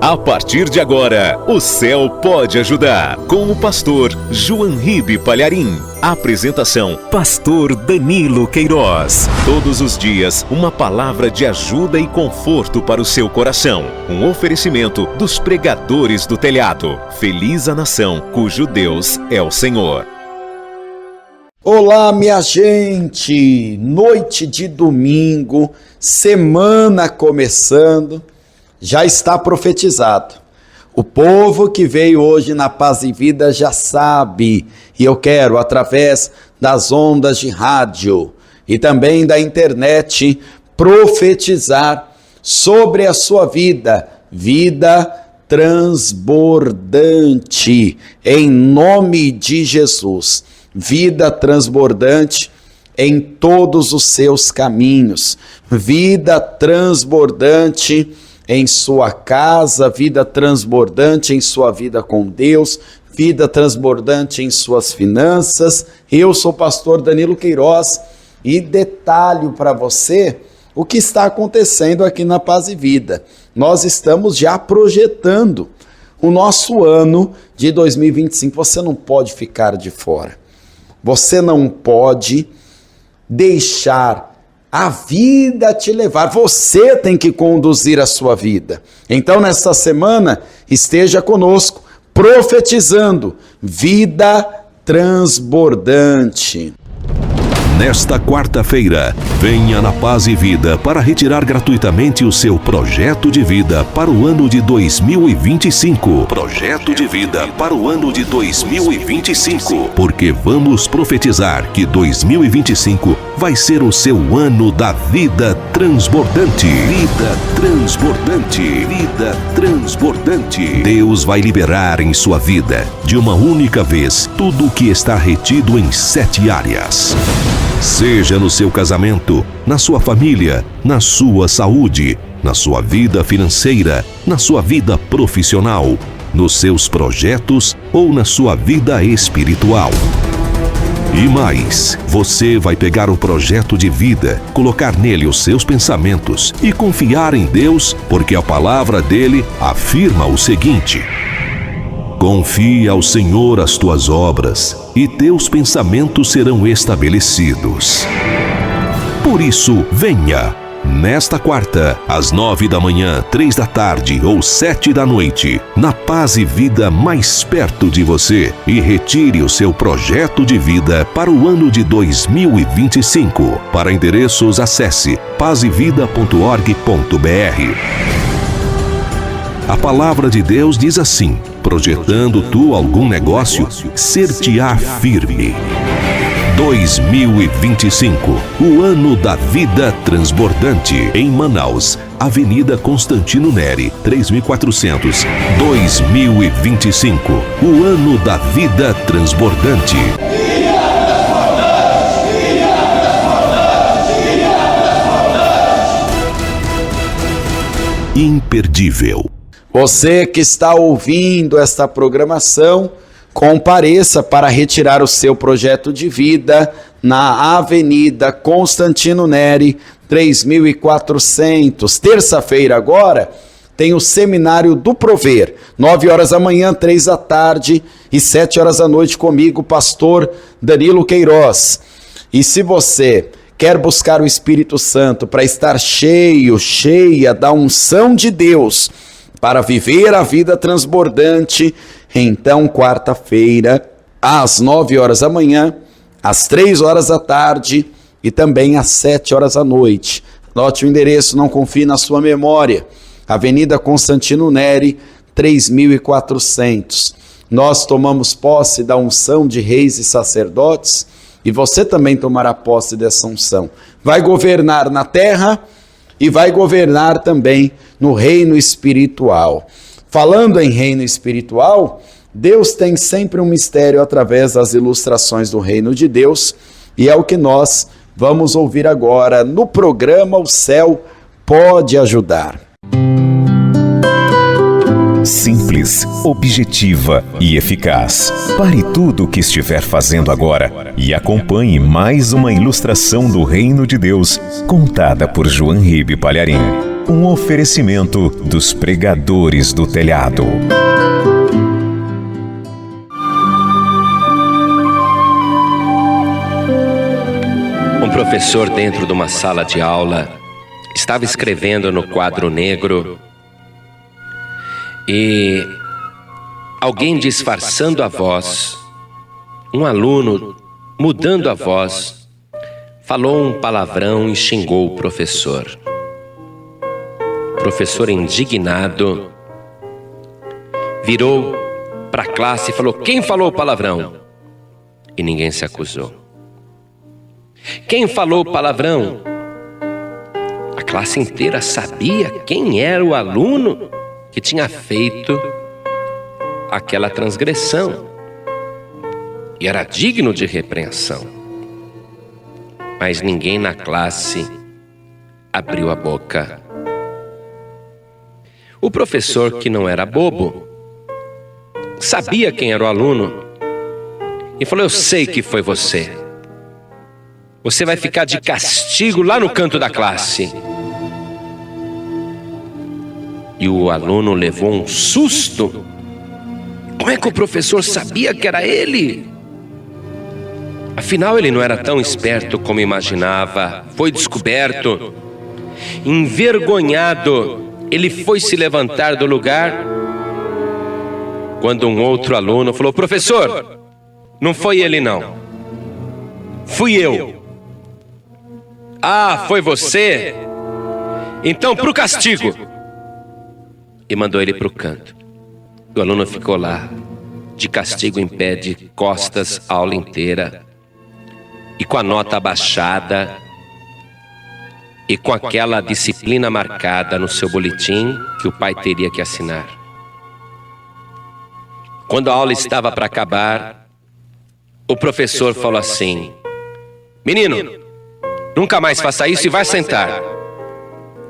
A partir de agora, o céu pode ajudar. Com o pastor João Ribe Palharim. Apresentação, pastor Danilo Queiroz. Todos os dias, uma palavra de ajuda e conforto para o seu coração. Um oferecimento dos pregadores do telhado. Feliz a nação cujo Deus é o Senhor. Olá, minha gente! Noite de domingo, semana começando. Já está profetizado. O povo que veio hoje na Paz e Vida já sabe, e eu quero, através das ondas de rádio e também da internet, profetizar sobre a sua vida, vida transbordante, em nome de Jesus. Vida transbordante em todos os seus caminhos, vida transbordante em sua casa, vida transbordante em sua vida com Deus, vida transbordante em suas finanças. Eu sou o pastor Danilo Queiroz e detalho para você o que está acontecendo aqui na Paz e Vida. Nós estamos já projetando o nosso ano de 2025. Você não pode ficar de fora. Você não pode deixar a vida te levar, você tem que conduzir a sua vida. Então, nesta semana, esteja conosco, profetizando vida transbordante. Nesta quarta-feira, venha na Paz e Vida para retirar gratuitamente o seu projeto de vida para o ano de 2025. Projeto de vida para o ano de 2025. Porque vamos profetizar que 2025 vai ser o seu ano da vida transbordante. Vida transbordante. Vida transbordante. Deus vai liberar em sua vida, de uma única vez, tudo o que está retido em 7 áreas. Seja no seu casamento, na sua família, na sua saúde, na sua vida financeira, na sua vida profissional, nos seus projetos ou na sua vida espiritual. E mais, você vai pegar o projeto de vida, colocar nele os seus pensamentos e confiar em Deus, porque a palavra dele afirma o seguinte: confia ao Senhor as tuas obras, e teus pensamentos serão estabelecidos. Por isso, venha, nesta quarta, às 9 da manhã, 3 da tarde ou 7 da noite, na Paz e Vida mais perto de você, e retire o seu projeto de vida para o ano de 2025. Para endereços, acesse pazevida.org.br. A palavra de Deus diz assim: projetando tu algum negócio, ser-te-á firme. 2025, o ano da vida transbordante. Em Manaus, Avenida Constantino Neri, 3400. 2025, o ano da vida transbordante. Imperdível. Você que está ouvindo esta programação, compareça para retirar o seu projeto de vida na Avenida Constantino Neri, 3400. Terça-feira agora tem o Seminário do Prover, 9 horas da manhã, 3 da tarde e 7 horas da noite comigo, pastor Danilo Queiroz. E se você quer buscar o Espírito Santo para estar cheia da unção de Deus, para viver a vida transbordante, então quarta-feira, às 9 horas da manhã, às 3 horas da tarde e também às 7 horas da noite. Anote o endereço, não confie na sua memória. Avenida Constantino Neri, 3400. Nós tomamos posse da unção de reis e sacerdotes e você também tomará posse dessa unção. Vai governar na terra e vai governar também no reino espiritual. Falando em reino espiritual, Deus tem sempre um mistério através das ilustrações do reino de Deus, e é o que nós vamos ouvir agora no programa O Céu Pode Ajudar. Simples, objetiva e eficaz. Pare tudo o que estiver fazendo agora e acompanhe mais uma ilustração do Reino de Deus, contada por João Ribe Palharim. Um oferecimento dos pregadores do telhado. Um professor dentro de uma sala de aula estava escrevendo no quadro negro e alguém disfarçando a voz, um aluno mudando a voz, falou um palavrão e xingou o professor. O professor, indignado, virou para a classe e falou: quem falou o palavrão? E ninguém se acusou. Quem falou o palavrão? A classe inteira sabia quem era o aluno que tinha feito aquela transgressão e era digno de repreensão. Mas ninguém na classe abriu a boca. O professor, que não era bobo, sabia quem era o aluno e falou: eu sei que foi você. Você vai ficar de castigo lá no canto da classe. E o aluno levou um susto. Como é que o professor sabia que era ele? Afinal, ele não era tão esperto como imaginava. Foi descoberto. Envergonhado, ele foi se levantar do lugar quando um outro aluno falou: professor, não foi ele não. Fui eu. Ah, foi você? Então pro castigo. E mandou ele pro canto. O aluno ficou lá, de castigo em pé, de costas a aula inteira, e com a nota abaixada, e com aquela disciplina marcada no seu boletim que o pai teria que assinar. Quando a aula estava para acabar, o professor falou assim: menino, nunca mais faça isso e vai sentar.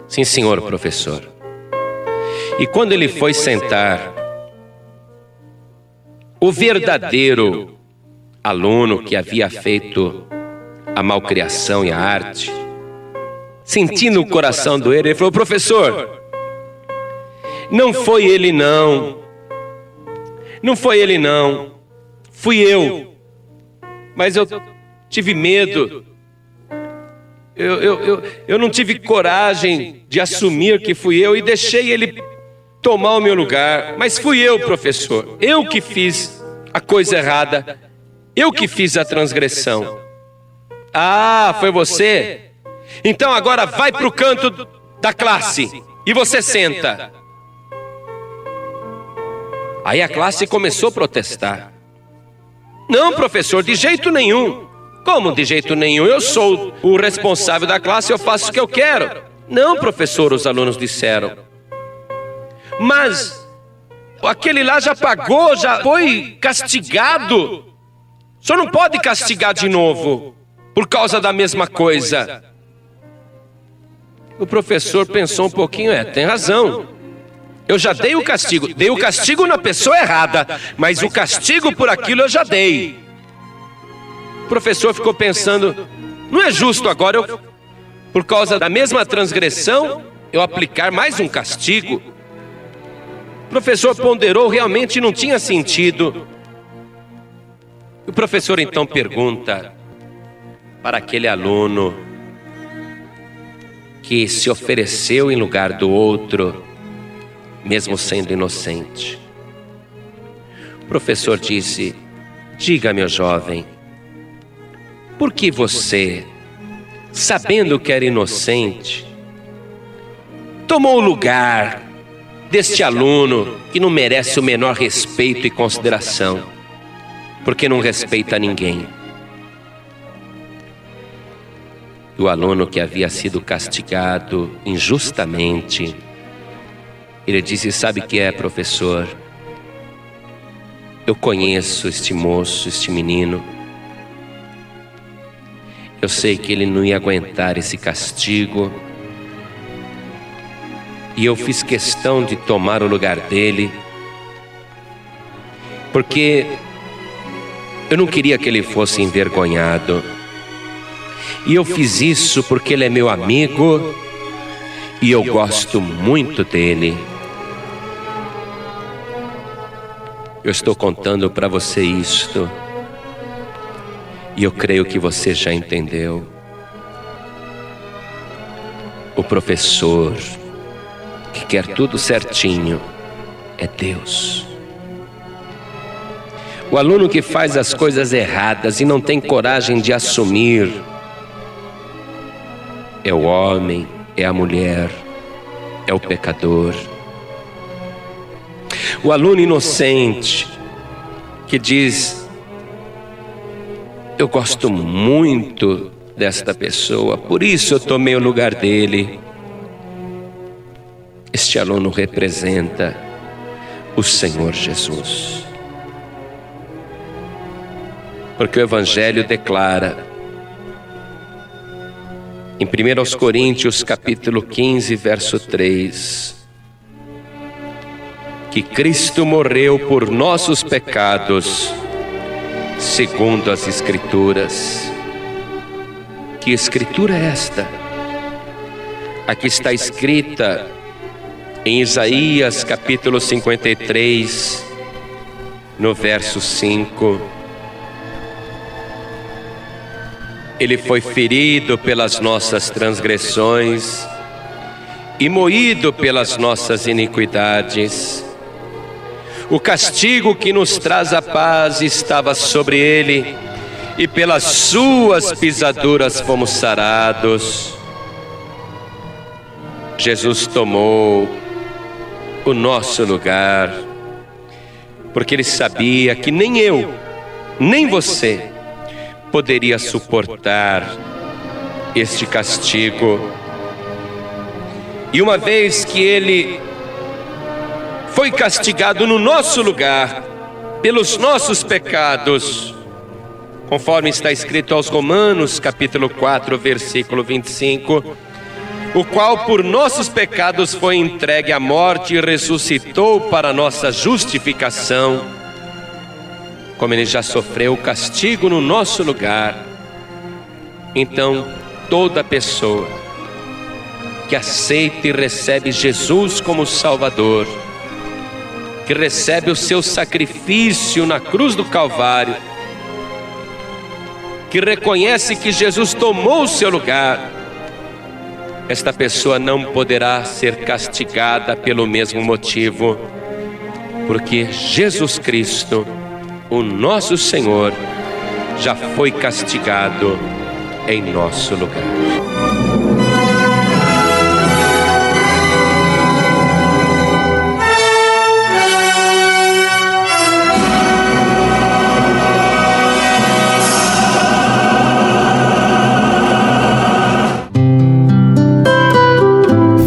Sim, senhor, professor. E quando ele foi sentar, o verdadeiro aluno que havia feito a malcriação e a arte, sentindo o coração doer, ele falou: professor, não foi ele não. Não foi ele não. Fui eu. Mas eu tive medo. Eu não tive coragem de assumir que fui eu e deixei ele tomar o meu lugar. Mas fui eu, professor. Eu que fiz a coisa errada. Eu que fiz a transgressão. Ah, foi você? Então agora vai para o canto da classe e você senta. Aí a classe começou a protestar. Não, professor, de jeito nenhum. Como de jeito nenhum? Eu sou o responsável da classe, eu faço o que eu quero. Não, professor, os alunos disseram. Mas aquele lá já pagou, já foi castigado. O senhor não pode castigar de novo por causa da mesma coisa. O professor pensou um pouquinho, tem razão. Eu já dei o castigo na pessoa errada, mas o castigo por aquilo eu já dei. O professor ficou pensando: não é justo agora eu, por causa da mesma transgressão, eu aplicar mais um castigo. O professor ponderou, realmente não tinha sentido. O professor então pergunta para aquele aluno que se ofereceu em lugar do outro, mesmo sendo inocente. O professor disse: diga, meu jovem, por que você, sabendo que era inocente, tomou o lugar deste aluno que não merece o menor respeito e consideração, porque não respeita ninguém? E o aluno, que havia sido castigado injustamente, ele disse: sabe o que é, professor? Eu conheço este moço, este menino. Eu sei que ele não ia aguentar esse castigo. E eu fiz questão de tomar o lugar dele, porque eu não queria que ele fosse envergonhado. E eu fiz isso porque ele é meu amigo e eu gosto muito dele. Eu estou contando para você isto, e eu creio que você já entendeu. O professor que quer tudo certinho é Deus. O aluno que faz as coisas erradas e não tem coragem de assumir é o homem, é a mulher, é o pecador. O aluno inocente que diz: eu gosto muito desta pessoa, por isso eu tomei o lugar dele. Este aluno representa o Senhor Jesus. Porque o Evangelho declara em 1 Coríntios capítulo 15, verso 3, que Cristo morreu por nossos pecados, segundo as Escrituras. Que Escritura é esta? Aqui está escrita em Isaías capítulo 53, no verso 5. Ele foi ferido pelas nossas transgressões e moído pelas nossas iniquidades. O castigo que nos traz a paz estava sobre ele, e pelas suas pisaduras fomos sarados. Jesus tomou o nosso lugar, porque ele sabia que nem eu, nem você poderia suportar este castigo. E uma vez que ele foi castigado no nosso lugar, pelos nossos pecados, conforme está escrito aos Romanos, capítulo 4, versículo 25, o qual por nossos pecados foi entregue à morte e ressuscitou para nossa justificação. Como ele já sofreu o castigo no nosso lugar, então toda pessoa que aceita e recebe Jesus como Salvador, que recebe o seu sacrifício na cruz do Calvário, que reconhece que Jesus tomou o seu lugar, esta pessoa não poderá ser castigada pelo mesmo motivo, porque Jesus Cristo, o nosso Senhor, já foi castigado em nosso lugar.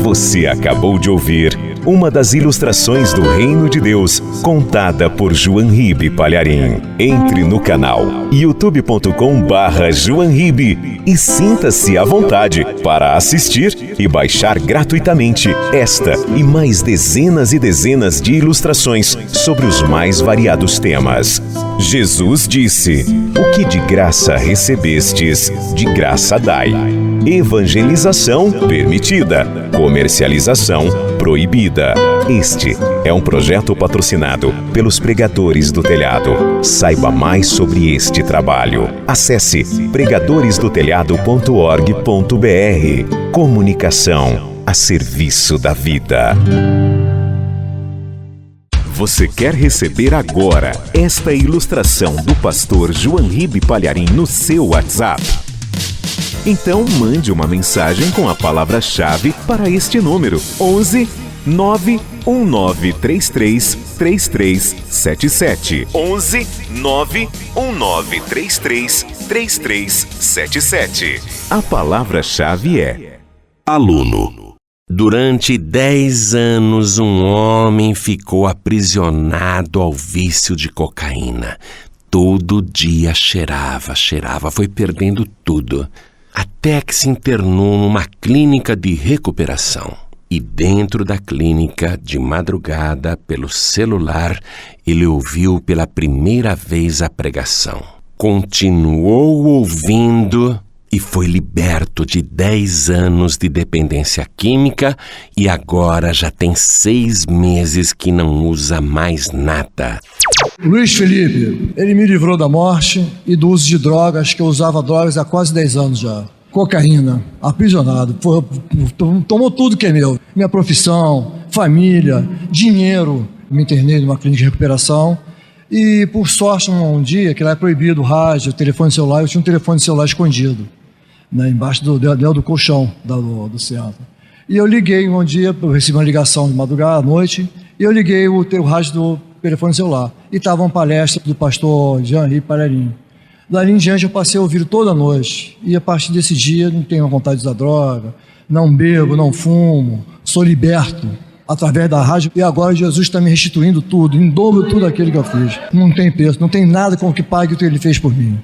Você acabou de ouvir uma das ilustrações do Reino de Deus, contada por João Ribe Palharim. Entre no canal youtube.com/João Ribe e sinta-se à vontade para assistir e baixar gratuitamente esta e mais dezenas e dezenas de ilustrações sobre os mais variados temas. Jesus disse: o que de graça recebestes, de graça dai. Evangelização permitida, comercialização proibida. Este é um projeto patrocinado pelos Pregadores do Telhado. Saiba mais sobre este trabalho. Acesse pregadoresdotelhado.org.br. Comunicação a serviço da vida. Você quer receber agora esta ilustração do pastor João Ribe Palharim no seu WhatsApp? Então mande uma mensagem com a palavra-chave para este número: 11 91933 3377. 11 91933 3377. A palavra-chave é aluno. Durante 10 anos, um homem ficou aprisionado ao vício de cocaína. Todo dia cheirava, foi perdendo tudo, até que se internou numa clínica de recuperação. E dentro da clínica, de madrugada, pelo celular, ele ouviu pela primeira vez a pregação. Continuou ouvindo e foi liberto de 10 anos de dependência química e agora já tem 6 meses que não usa mais nada. Luiz Felipe, ele me livrou da morte e do uso de drogas, que eu usava drogas há quase 10 anos já. Cocaína, aprisionado, tomou tudo que é meu. Minha profissão, família, dinheiro. Me internei numa clínica de recuperação e, por sorte, um dia, que lá é proibido o rádio, o telefone celular, eu tinha um telefone celular escondido, né, embaixo do colchão do centro. E eu liguei um dia, eu recebi uma ligação de madrugada, à noite, e eu liguei o rádio do telefone celular. E estava uma palestra do pastor Jean-Henri Palharim. Dali em diante eu passei a ouvir toda noite. E a partir desse dia não tenho vontade de usar droga, não bebo, não fumo, sou liberto através da rádio. E agora Jesus está me restituindo tudo, em dobro tudo aquilo que eu fiz. Não tem preço, não tem nada com que pague o que ele fez por mim.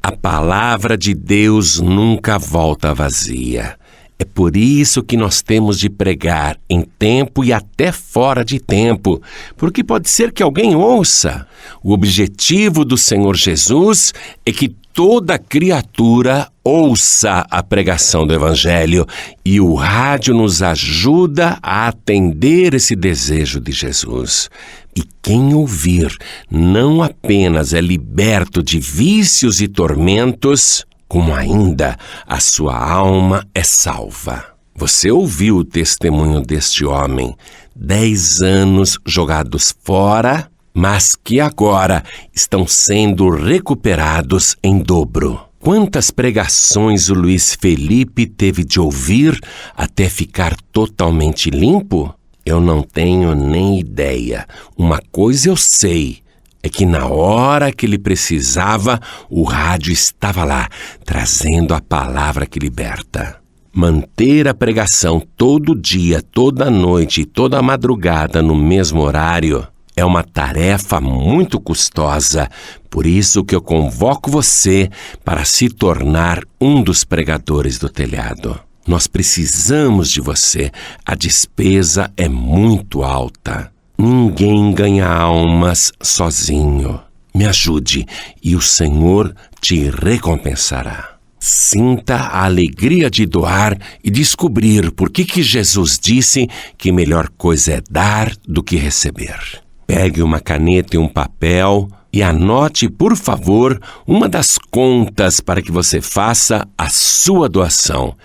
A palavra de Deus nunca volta vazia. É por isso que nós temos de pregar em tempo e até fora de tempo, porque pode ser que alguém ouça. O objetivo do Senhor Jesus é que toda criatura ouça a pregação do Evangelho, e o rádio nos ajuda a atender esse desejo de Jesus. E quem ouvir não apenas é liberto de vícios e tormentos, como ainda a sua alma é salva. Você ouviu o testemunho deste homem, 10 anos jogados fora, mas que agora estão sendo recuperados em dobro. Quantas pregações o Luiz Felipe teve de ouvir até ficar totalmente limpo? Eu não tenho nem ideia. Uma coisa eu sei, é que na hora que ele precisava, o rádio estava lá, trazendo a palavra que liberta. Manter a pregação todo dia, toda noite e toda madrugada no mesmo horário é uma tarefa muito custosa. Por isso que eu convoco você para se tornar um dos pregadores do telhado. Nós precisamos de você. A despesa é muito alta. Ninguém ganha almas sozinho. Me ajude e o Senhor te recompensará. Sinta a alegria de doar e descobrir por que Jesus disse que melhor coisa é dar do que receber. Pegue uma caneta e um papel e anote, por favor, uma das contas para que você faça a sua doação.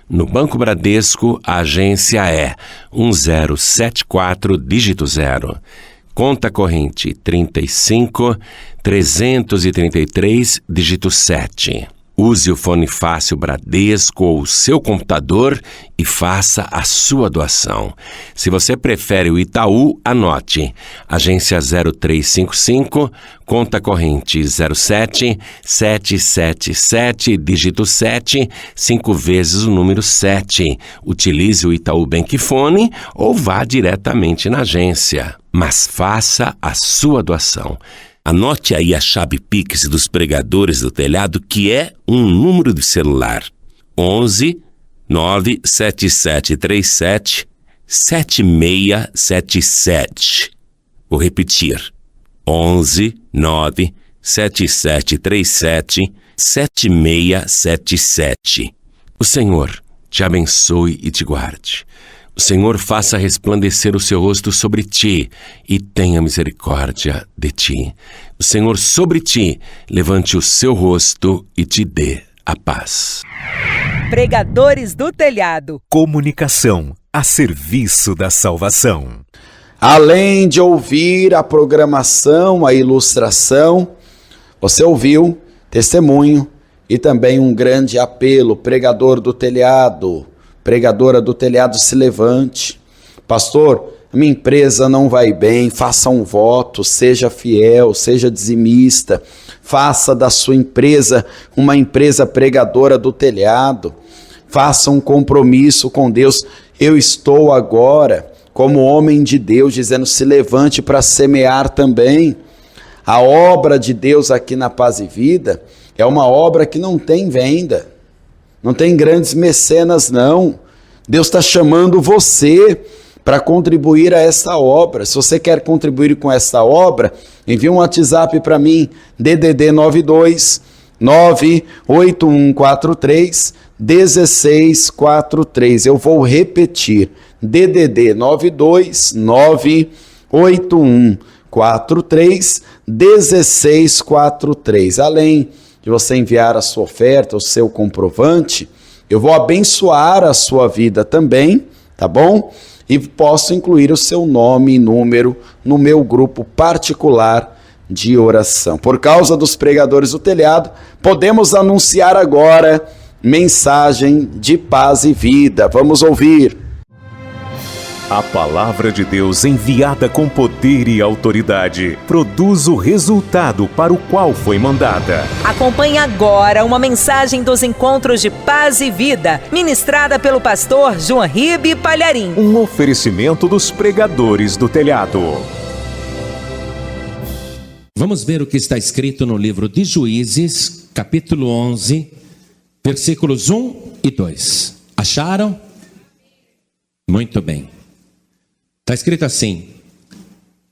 No Banco Bradesco, a agência é 1074 dígito 0. Conta corrente 35 333 dígito 7. Use o fone fácil Bradesco ou o seu computador e faça a sua doação. Se você prefere o Itaú, anote. Agência 0355, conta corrente 07 777, dígito 7, 5 vezes o número 7. Utilize o Itaú Bankfone ou vá diretamente na agência. Mas faça a sua doação. Anote aí a chave Pix dos pregadores do telhado, que é um número de celular. 11 97737 7677. Vou repetir. 11 97737 7677. O Senhor te abençoe e te guarde. O Senhor faça resplandecer o seu rosto sobre ti e tenha misericórdia de ti. O Senhor sobre ti levante o seu rosto e te dê a paz. Pregadores do Telhado. Comunicação a serviço da salvação. Além de ouvir a programação, a ilustração, você ouviu testemunho e também um grande apelo. Pregador do telhado, pregadora do telhado, se levante. Pastor, minha empresa não vai bem, faça um voto, seja fiel, seja dizimista, faça da sua empresa uma empresa pregadora do telhado, faça um compromisso com Deus. Eu estou agora, como homem de Deus, dizendo, se levante para semear também. A obra de Deus aqui na Paz e Vida é uma obra que não tem venda. Não tem grandes mecenas, não. Deus está chamando você para contribuir a essa obra. Se você quer contribuir com essa obra, envie um WhatsApp para mim, DDD 92 98143 1643. Eu vou repetir. DDD 92 98143 1643. Além de você enviar a sua oferta, o seu comprovante, eu vou abençoar a sua vida também, tá bom? E posso incluir o seu nome e número no meu grupo particular de oração. Por causa dos pregadores do telhado, podemos anunciar agora mensagem de paz e vida. Vamos ouvir. A palavra de Deus enviada com poder e autoridade produz o resultado para o qual foi mandada. Acompanhe agora uma mensagem dos encontros de paz e vida, ministrada pelo pastor João Ribe Palharim. Um oferecimento dos pregadores do telhado. Vamos ver o que está escrito no livro de Juízes, capítulo 11, versículos 1 e 2. Acharam? Muito bem. Está escrito assim: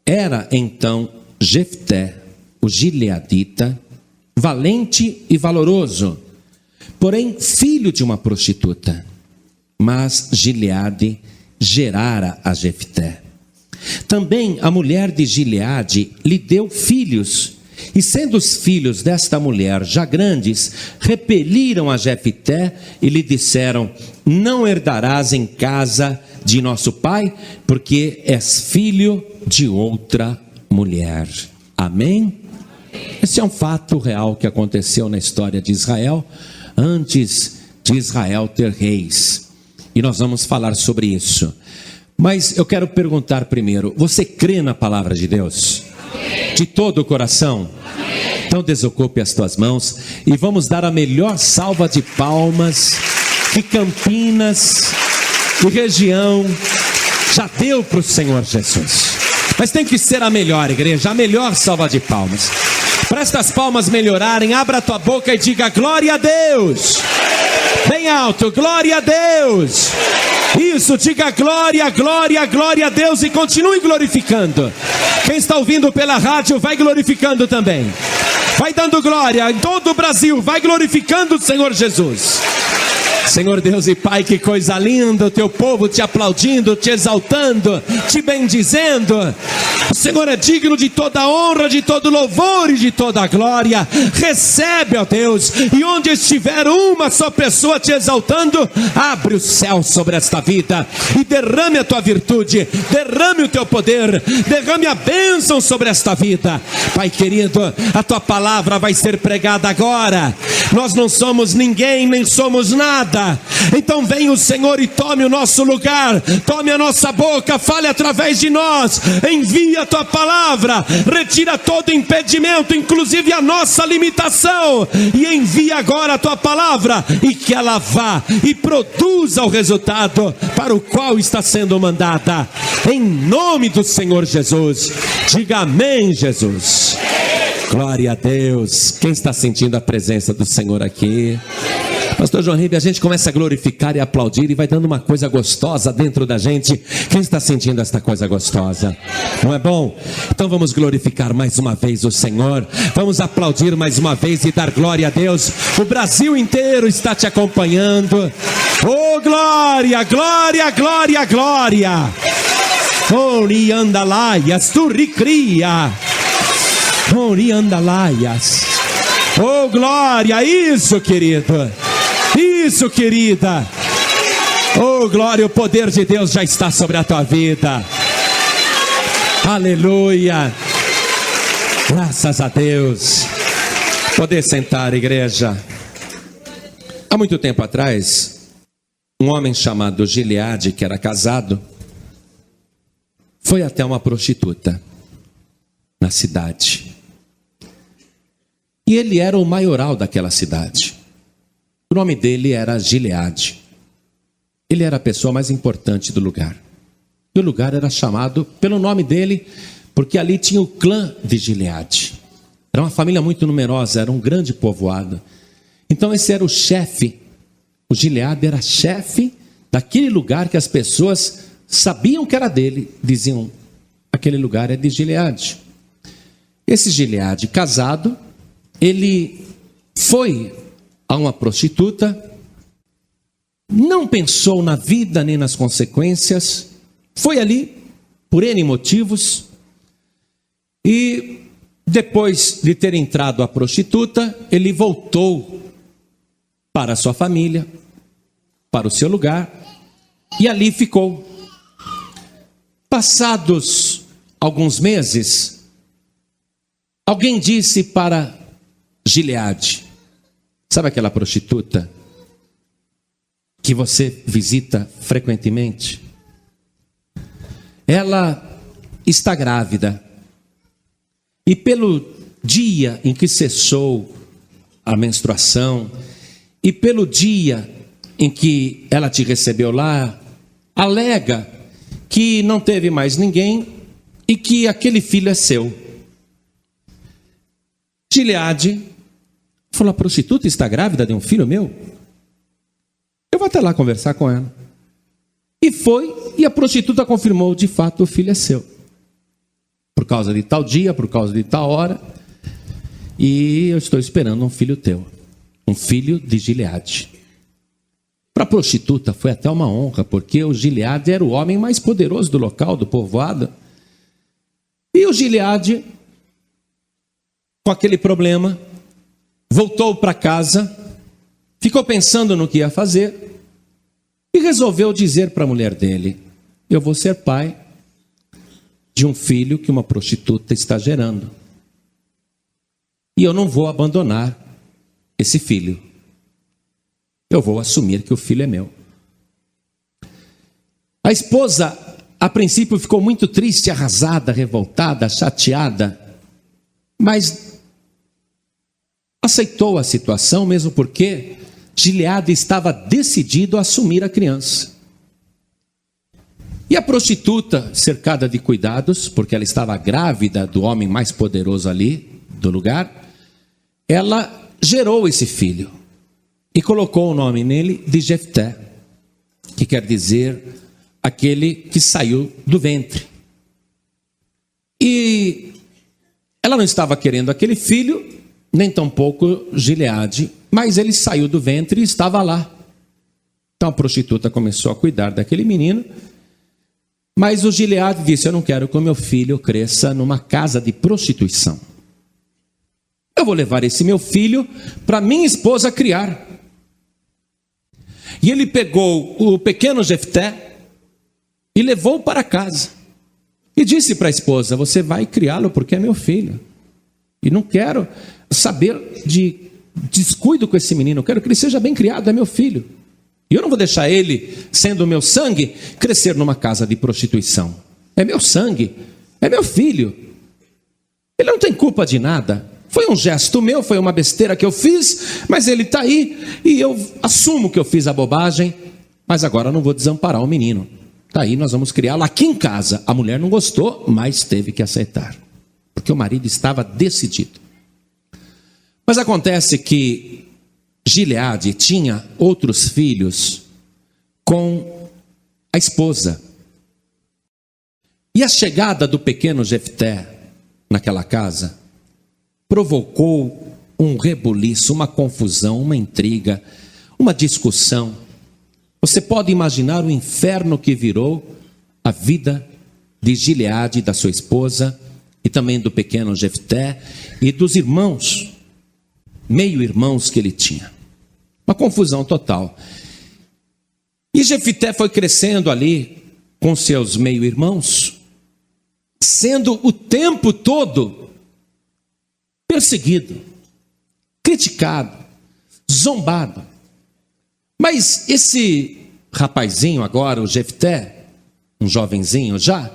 era então Jefté, o gileadita, valente e valoroso, porém filho de uma prostituta. Mas Gileade gerara a Jefté. Também a mulher de Gileade lhe deu filhos, e sendo os filhos desta mulher já grandes, repeliram a Jefté e lhe disseram: não herdarás em casa de nosso pai, porque és filho de outra mulher. Amém? Esse é um fato real que aconteceu na história de Israel, antes de Israel ter reis. E nós vamos falar sobre isso. Mas eu quero perguntar primeiro: você crê na palavra de Deus? De todo o coração? Então desocupe as tuas mãos e vamos dar a melhor salva de palmas que Campinas e região já deu para o Senhor Jesus. Mas tem que ser a melhor, igreja, a melhor salva de palmas. Para estas palmas melhorarem, abra a tua boca e diga glória a Deus. Bem alto, glória a Deus. Isso, diga glória, glória, glória a Deus e continue glorificando. Quem está ouvindo pela rádio, vai glorificando também. Vai dando glória em todo o Brasil, vai glorificando o Senhor Jesus. Senhor Deus e Pai, que coisa linda, o teu povo te aplaudindo, te exaltando, te bendizendo. O Senhor é digno de toda honra, de todo louvor e de toda glória. Recebe, ó Deus, e onde estiver uma só pessoa te exaltando, abre o céu sobre esta vida e derrame a tua virtude, derrame o teu poder, derrame a bênção sobre esta vida. Pai querido, a tua palavra vai ser pregada agora. Nós não somos ninguém, nem somos nada. Então vem o Senhor e tome o nosso lugar, tome a nossa boca, fale através de nós, envia a tua palavra, retira todo impedimento, inclusive a nossa limitação, e envia agora a tua palavra, e que ela vá e produza o resultado para o qual está sendo mandada, em nome do Senhor Jesus. Diga amém, Jesus. Glória a Deus. Quem está sentindo a presença do Senhor aqui? Pastor João Ribe, a gente começa a glorificar e aplaudir e vai dando uma coisa gostosa dentro da gente. Quem está sentindo esta coisa gostosa? Não é bom? Então vamos glorificar mais uma vez o Senhor. Vamos aplaudir mais uma vez e dar glória a Deus. O Brasil inteiro está te acompanhando. Oh, glória, glória, glória, glória. Oh, riandalaias, turricria. Oh, riandalaias. Oh, glória, isso, querido. Isso, querida. Oh, glória, o poder de Deus já está sobre a tua vida. Aleluia. Graças a Deus. Poder sentar, igreja. Há muito tempo atrás, um homem chamado Gileade, que era casado, foi até uma prostituta na cidade. E ele era o maioral daquela cidade. O nome dele era Gileade. Ele era a pessoa mais importante do lugar. E o lugar era chamado pelo nome dele, porque ali tinha o clã de Gileade. Era uma família muito numerosa, era um grande povoado. Então esse era o chefe. O Gileade era chefe daquele lugar que as pessoas sabiam que era dele. Diziam, aquele lugar é de Gileade. Esse Gileade, casado, ele foi a uma prostituta, não pensou na vida nem nas consequências, foi ali por N motivos, e depois de ter entrado a prostituta, ele voltou para a sua família, para o seu lugar, e ali ficou. Passados alguns meses, alguém disse para Gileade, sabe aquela prostituta que você visita frequentemente? Ela está grávida. E pelo dia em que cessou a menstruação, e pelo dia em que ela te recebeu lá, alega que não teve mais ninguém e que aquele filho é seu. Gileade falou: a prostituta está grávida de um filho meu? Eu vou até lá conversar com ela. E foi, e a prostituta confirmou: de fato o filho é seu. Por causa de tal dia, por causa de tal hora. E eu estou esperando um filho teu. Um filho de Gileade. Para a prostituta foi até uma honra, porque o Gileade era o homem mais poderoso do local, do povoado. E o Gileade, com aquele problema, voltou para casa, ficou pensando no que ia fazer e resolveu dizer para a mulher dele: eu vou ser pai de um filho que uma prostituta está gerando. E eu não vou abandonar esse filho. Eu vou assumir que o filho é meu. A esposa, a princípio, ficou muito triste, arrasada, revoltada, chateada, mas aceitou a situação, mesmo porque Gileade estava decidido a assumir a criança. E a prostituta, cercada de cuidados, porque ela estava grávida do homem mais poderoso ali, do lugar, ela gerou esse filho e colocou o nome nele de Jefté, que quer dizer aquele que saiu do ventre. E ela não estava querendo aquele filho, nem tampouco Gileade, mas ele saiu do ventre e estava lá. Então a prostituta começou a cuidar daquele menino. Mas o Gileade disse: eu não quero que o meu filho cresça numa casa de prostituição. Eu vou levar esse meu filho para minha esposa criar. E ele pegou o pequeno Jefté e levou para casa. E disse para a esposa: você vai criá-lo porque é meu filho. E não quero saber de descuido com esse menino. Eu quero que ele seja bem criado, é meu filho. E eu não vou deixar ele, sendo o meu sangue, crescer numa casa de prostituição. É meu sangue, é meu filho. Ele não tem culpa de nada. Foi um gesto meu, foi uma besteira que eu fiz, mas ele está aí e eu assumo que eu fiz a bobagem, mas agora não vou desamparar o menino. Está aí, nós vamos criá-lo aqui em casa. A mulher não gostou, mas teve que aceitar, porque o marido estava decidido. Mas acontece que Gileade tinha outros filhos com a esposa. E a chegada do pequeno Jefté naquela casa provocou um rebuliço, uma confusão, uma intriga, uma discussão. Você pode imaginar o inferno que virou a vida de Gileade, da sua esposa, e também do pequeno Jefté e dos irmãos, meio-irmãos que ele tinha. Uma confusão total. E Jefté foi crescendo ali com seus meio-irmãos, sendo o tempo todo perseguido, criticado, zombado. Mas esse rapazinho agora, o Jefté, um jovenzinho já,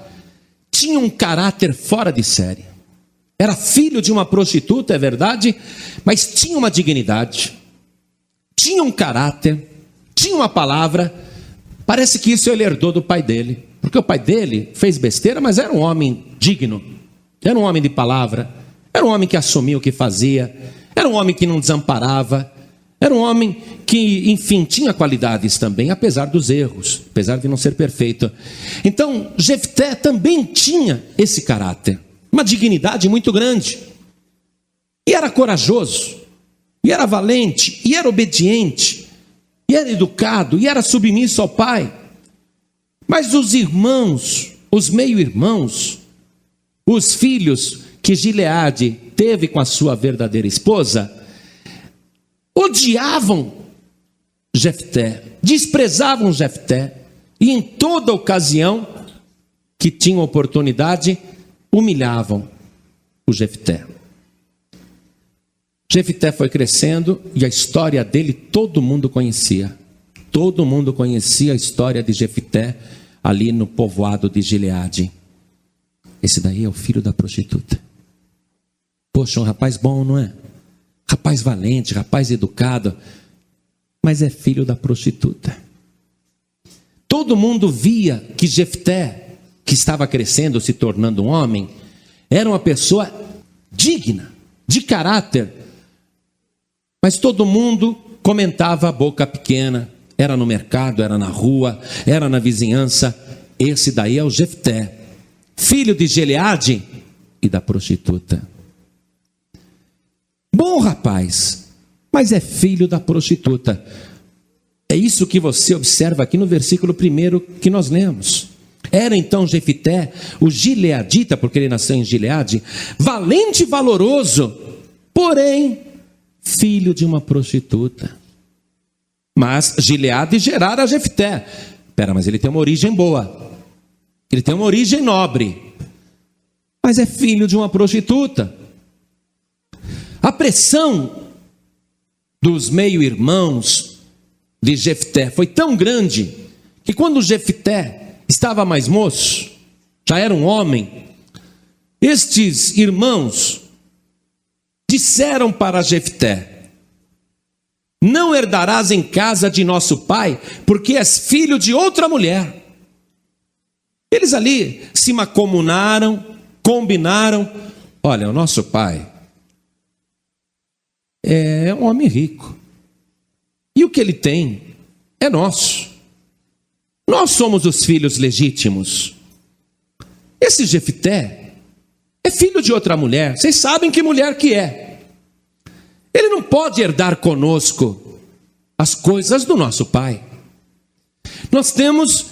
tinha um caráter fora de série. Era filho de uma prostituta, é verdade, mas tinha uma dignidade, tinha um caráter, tinha uma palavra. Parece que isso ele herdou do pai dele, porque o pai dele fez besteira, mas era um homem digno, era um homem de palavra, era um homem que assumia o que fazia, era um homem que não desamparava, era um homem que, enfim, tinha qualidades também, apesar dos erros, apesar de não ser perfeito. Então, Jefté também tinha esse caráter, uma dignidade muito grande, e era corajoso, e era valente, e era obediente, e era educado, e era submisso ao pai. Mas os irmãos, os meio-irmãos, os filhos que Gileade teve com a sua verdadeira esposa, odiavam Jefté, desprezavam Jefté, e em toda ocasião que tinham oportunidade, humilhavam o Jefté. Jefté foi crescendo e a história dele todo mundo conhecia. Todo mundo conhecia a história de Jefté ali no povoado de Gileade. Esse daí é o filho da prostituta. Poxa, um rapaz bom, não é? Rapaz valente, rapaz educado, mas é filho da prostituta. Todo mundo via que Jefté, que estava crescendo, se tornando um homem, era uma pessoa digna, de caráter, mas todo mundo comentava a boca pequena, era no mercado, era na rua, era na vizinhança. Esse daí é o Jefté, filho de Gileade e da prostituta. Bom rapaz, mas é filho da prostituta. É isso que você observa aqui no versículo 1 que nós lemos. Era então Jefté, o gileadita, porque ele nasceu em Gileade, valente e valoroso, porém filho de uma prostituta. Mas Gileade gerara Jefté. Mas ele tem uma origem boa, ele tem uma origem nobre, mas é filho de uma prostituta. A pressão dos meio-irmãos de Jefté foi tão grande que quando Jefté estava mais moço, já era um homem, estes irmãos disseram para Jefté: não herdarás em casa de nosso pai, porque és filho de outra mulher. Eles ali se mancomunaram, combinaram. Olha, o nosso pai é um homem rico, e o que ele tem é nosso. Nós somos os filhos legítimos. Esse Jefté é filho de outra mulher. Vocês sabem que mulher que é. Ele não pode herdar conosco as coisas do nosso pai. Nós temos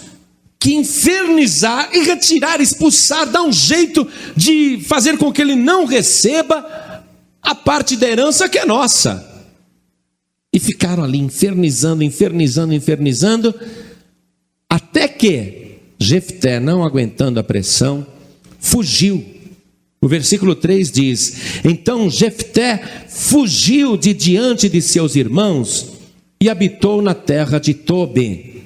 que infernizar e retirar, expulsar, dar um jeito de fazer com que ele não receba a parte da herança que é nossa. E ficaram ali infernizando, até que Jefté, não aguentando a pressão, fugiu. O versículo 3 diz: então Jefté fugiu de diante de seus irmãos e habitou na terra de Tobi.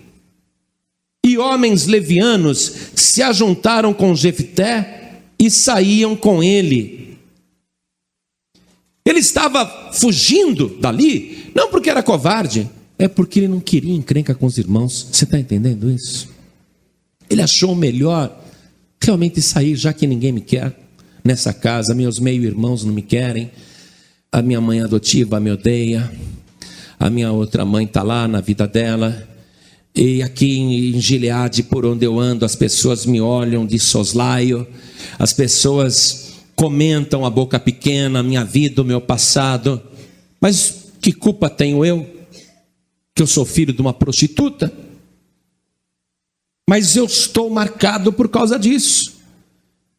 E homens levianos se ajuntaram com Jefté e saíam com ele. Ele estava fugindo dali, não porque era covarde, é porque ele não queria encrenca com os irmãos. Você está entendendo isso? Ele achou melhor realmente sair, já que ninguém me quer nessa casa, meus meio-irmãos não me querem, a minha mãe adotiva me odeia, a minha outra mãe está lá na vida dela, e aqui em Gileade, por onde eu ando, as pessoas me olham de soslaio, as pessoas comentam a boca pequena, a minha vida, o meu passado, mas que culpa tenho eu? Que eu sou filho de uma prostituta? Mas eu estou marcado por causa disso.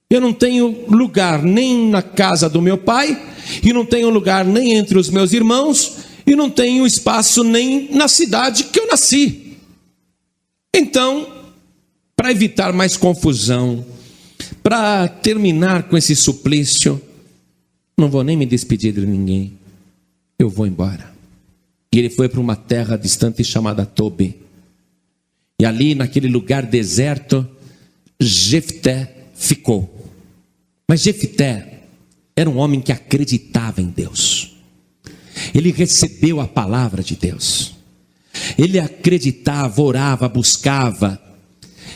Eu não tenho lugar nem na casa do meu pai, e não tenho lugar nem entre os meus irmãos, e não tenho espaço nem na cidade que eu nasci. Então, para evitar mais confusão, para terminar com esse suplício, não vou nem me despedir de ninguém, eu vou embora. E ele foi para uma terra distante chamada Tobi. E ali naquele lugar deserto, Jefté ficou. Mas Jefté era um homem que acreditava em Deus. Ele recebeu a palavra de Deus. Ele acreditava, orava, buscava.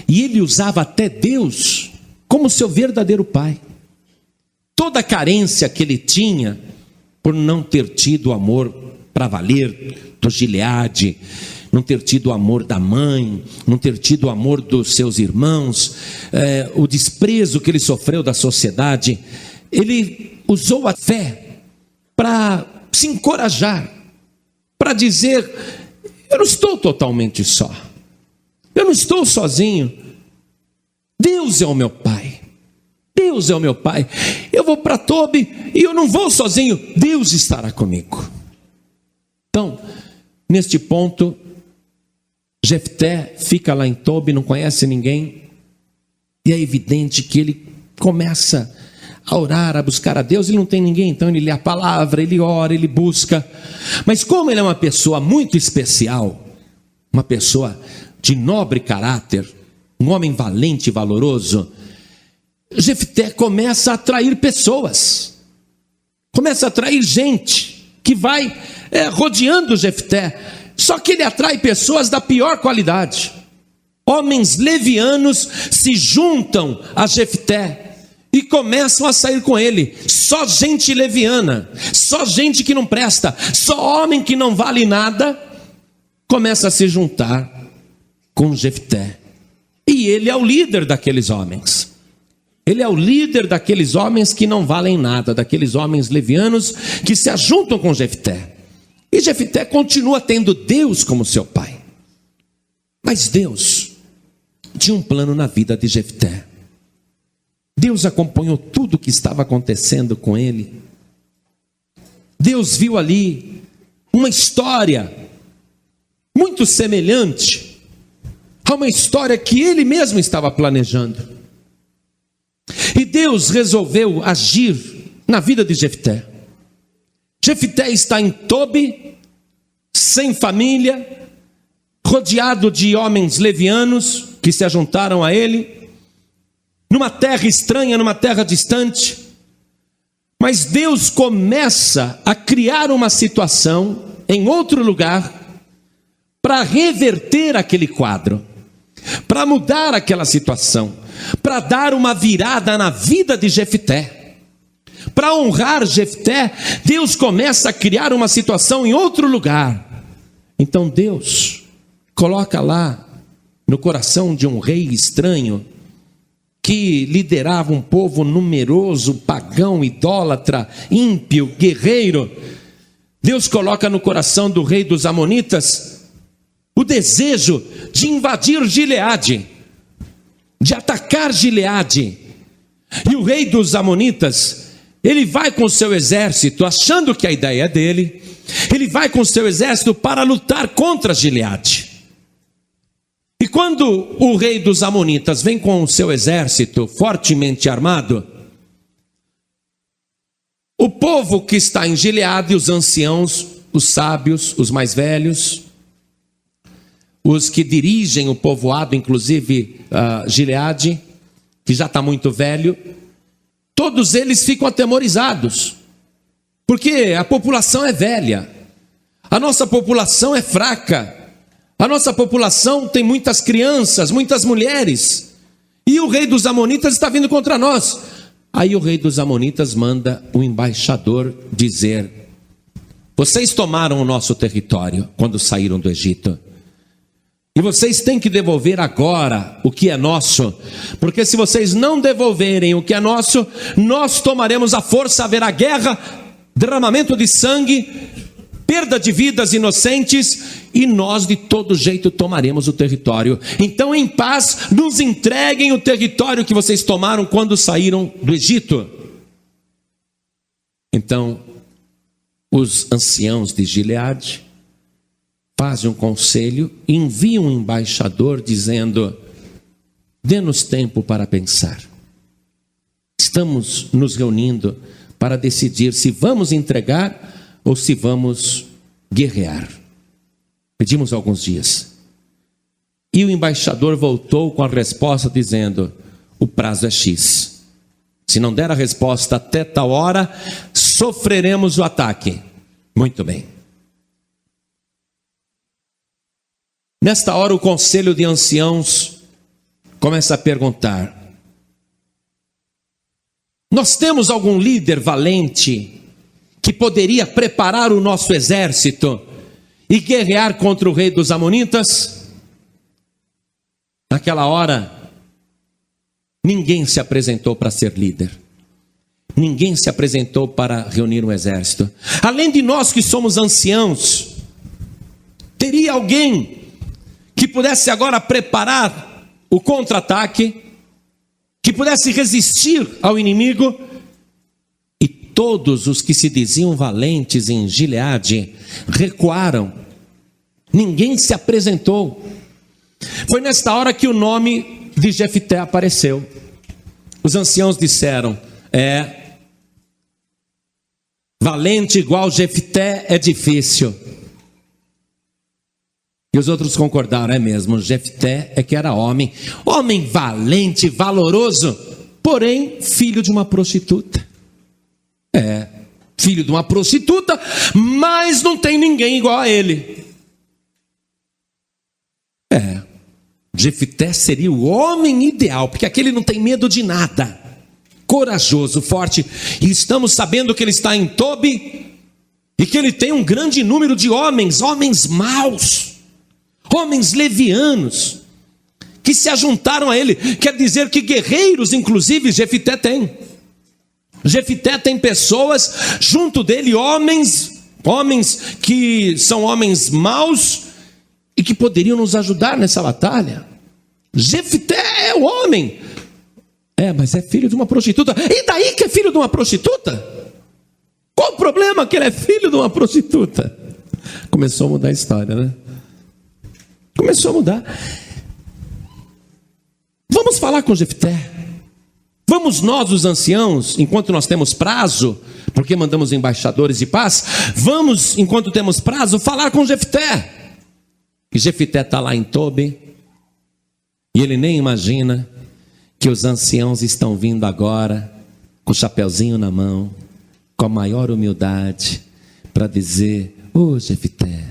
E ele usava até Deus como seu verdadeiro pai. Toda a carência que ele tinha, por não ter tido amor para valer do Gileade, não ter tido o amor da mãe, não ter tido o amor dos seus irmãos, o desprezo que ele sofreu da sociedade, ele usou a fé para se encorajar, para dizer: eu não estou totalmente só, eu não estou sozinho, Deus é o meu Pai, Deus é o meu Pai. Eu vou para Tobi e eu não vou sozinho, Deus estará comigo. Então, neste ponto, Jefté fica lá em Tobi, não conhece ninguém, e é evidente que ele começa a orar, a buscar a Deus, e não tem ninguém, então ele lê a palavra, ele ora, ele busca. Mas como ele é uma pessoa muito especial, uma pessoa de nobre caráter, um homem valente e valoroso, Jefté começa a atrair pessoas, começa a atrair gente que vai rodeando Jefté. Só que ele atrai pessoas da pior qualidade. Homens levianos se juntam a Jefté e começam a sair com ele. Só gente leviana, só gente que não presta, só homem que não vale nada começa a se juntar com Jefté. E ele é o líder daqueles homens. Ele é o líder daqueles homens que não valem nada, daqueles homens levianos que se ajuntam com Jefté. E Jefté continua tendo Deus como seu pai. Mas Deus tinha um plano na vida de Jefté. Deus acompanhou tudo o que estava acontecendo com ele. Deus viu ali uma história muito semelhante a uma história que ele mesmo estava planejando. E Deus resolveu agir na vida de Jefté. Jefté está em Tobi, sem família, rodeado de homens levianos que se ajuntaram a ele, numa terra estranha, numa terra distante. Mas Deus começa a criar uma situação em outro lugar para reverter aquele quadro, para mudar aquela situação, para dar uma virada na vida de Jefté. Para honrar Jefté, Deus começa a criar uma situação em outro lugar. Então Deus coloca lá no coração de um rei estranho, que liderava um povo numeroso, pagão, idólatra, ímpio, guerreiro. Deus coloca no coração do rei dos Amonitas o desejo de invadir Gileade, de atacar Gileade. E o rei dos Amonitas, ele vai com o seu exército, achando que a ideia é dele, ele vai com o seu exército para lutar contra Gileade. E quando o rei dos Amonitas vem com o seu exército fortemente armado, o povo que está em Gileade, os anciãos, os sábios, os mais velhos, os que dirigem o povoado, inclusive Gileade, que já está muito velho, todos eles ficam atemorizados, porque a população é velha, a nossa população é fraca, a nossa população tem muitas crianças, muitas mulheres, e o rei dos Amonitas está vindo contra nós. Aí o rei dos Amonitas manda o embaixador dizer: vocês tomaram o nosso território quando saíram do Egito, e vocês têm que devolver agora o que é nosso, porque se vocês não devolverem o que é nosso, nós tomaremos à força, haverá guerra, derramamento de sangue, perda de vidas inocentes, e nós de todo jeito tomaremos o território. Então, em paz, nos entreguem o território que vocês tomaram quando saíram do Egito. Então, os anciãos de Gileade fazem um conselho, enviam um embaixador dizendo: dê-nos tempo para pensar. Estamos nos reunindo para decidir se vamos entregar ou se vamos guerrear. Pedimos alguns dias. E o embaixador voltou com a resposta dizendo: o prazo é X. Se não der a resposta até tal hora, sofreremos o ataque. Muito bem. Nesta hora o conselho de anciãos começa a perguntar: nós temos algum líder valente que poderia preparar o nosso exército e guerrear contra o rei dos Amonitas? Naquela hora, ninguém se apresentou para ser líder. ninguém se apresentou para reunir um exército. Além de nós que somos anciãos, teria alguém que pudesse agora preparar o contra-ataque, que pudesse resistir ao inimigo? E todos os que se diziam valentes em Gileade recuaram. Ninguém se apresentou. Foi nesta hora que o nome de Jefté apareceu. Os anciãos disseram: valente igual Jefté é difícil. E os outros concordaram: é mesmo, Jefté é que era homem valente, valoroso, porém filho de uma prostituta. Filho de uma prostituta, mas não tem ninguém igual a ele. Jefté seria o homem ideal, porque aquele não tem medo de nada, corajoso, forte. E estamos sabendo que ele está em Tobi e que ele tem um grande número de homens maus, homens levianos, que se ajuntaram a ele. Quer dizer que guerreiros, inclusive, Jefté tem. Jefté tem pessoas junto dele, homens que são homens maus e que poderiam nos ajudar nessa batalha. Jefté é o homem. Mas é filho de uma prostituta. E daí que é filho de uma prostituta? Qual o problema que ele é filho de uma prostituta? Começou a mudar a história, né? Começou a mudar. Vamos falar com Jefté. Vamos nós, os anciãos, enquanto nós temos prazo, porque mandamos embaixadores de paz, vamos, enquanto temos prazo, falar com Jefté. E Jefté está lá em Tobi, e ele nem imagina que os anciãos estão vindo agora, com o chapeuzinho na mão, com a maior humildade, para dizer: Jefté,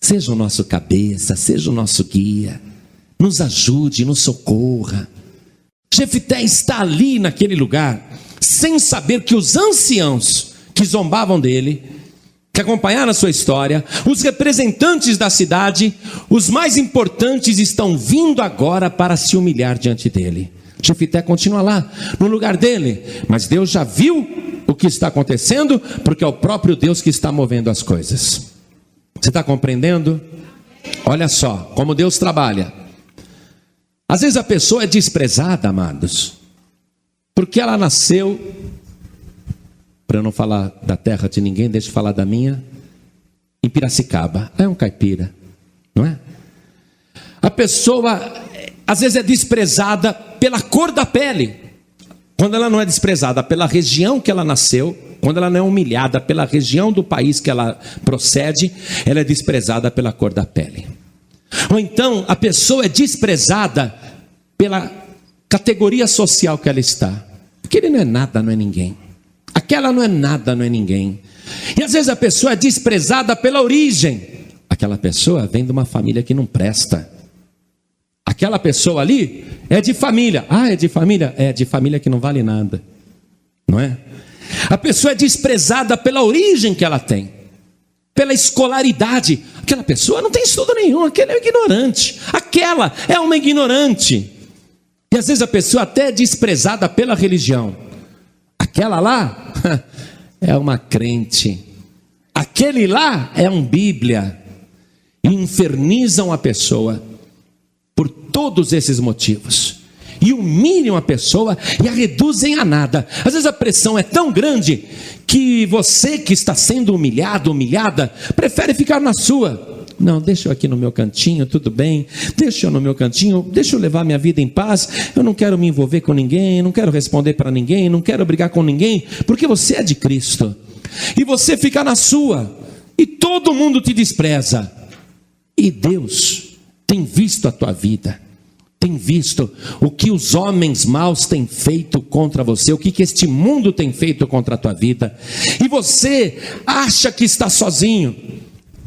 seja o nosso cabeça, seja o nosso guia, nos ajude, nos socorra. Jefté está ali naquele lugar, sem saber que os anciãos que zombavam dele, que acompanharam a sua história, os representantes da cidade, os mais importantes, estão vindo agora para se humilhar diante dele. Jefté continua lá, no lugar dele, mas Deus já viu o que está acontecendo, porque é o próprio Deus que está movendo as coisas. Você está compreendendo? Olha só como Deus trabalha. Às vezes a pessoa é desprezada, amados, porque ela nasceu, para eu não falar da terra de ninguém, deixa eu falar da minha, em Piracicaba. É um caipira, não é? A pessoa às vezes é desprezada pela cor da pele, quando ela não é desprezada pela região que ela nasceu, quando ela não é humilhada pela região do país que ela procede, ela é desprezada pela cor da pele. Ou então a pessoa é desprezada pela categoria social que ela está, porque ele não é nada, não é ninguém. Aquela não é nada, não é ninguém. E às vezes a pessoa é desprezada pela origem. Aquela pessoa vem de uma família que não presta. Aquela pessoa ali é de família. É de família? É de família que não vale nada, não é? A pessoa é desprezada pela origem que ela tem, pela escolaridade. Aquela pessoa não tem estudo nenhum, aquela é um ignorante. Aquela é uma ignorante. E às vezes a pessoa até é desprezada pela religião. Aquela lá é uma crente. Aquele lá é um Bíblia. E infernizam a pessoa por todos esses motivos. E humilham a pessoa e a reduzem a nada. Às vezes a pressão é tão grande que você que está sendo humilhado, humilhada, prefere ficar na sua. Não, deixa eu aqui no meu cantinho, tudo bem. Deixa eu no meu cantinho, deixa eu levar minha vida em paz. Eu não quero me envolver com ninguém, não quero responder para ninguém, não quero brigar com ninguém, porque você é de Cristo. E você fica na sua, e todo mundo te despreza. E Deus tem visto a tua vida, tem visto o que os homens maus têm feito contra você, o que este mundo tem feito contra a tua vida. E você acha que está sozinho.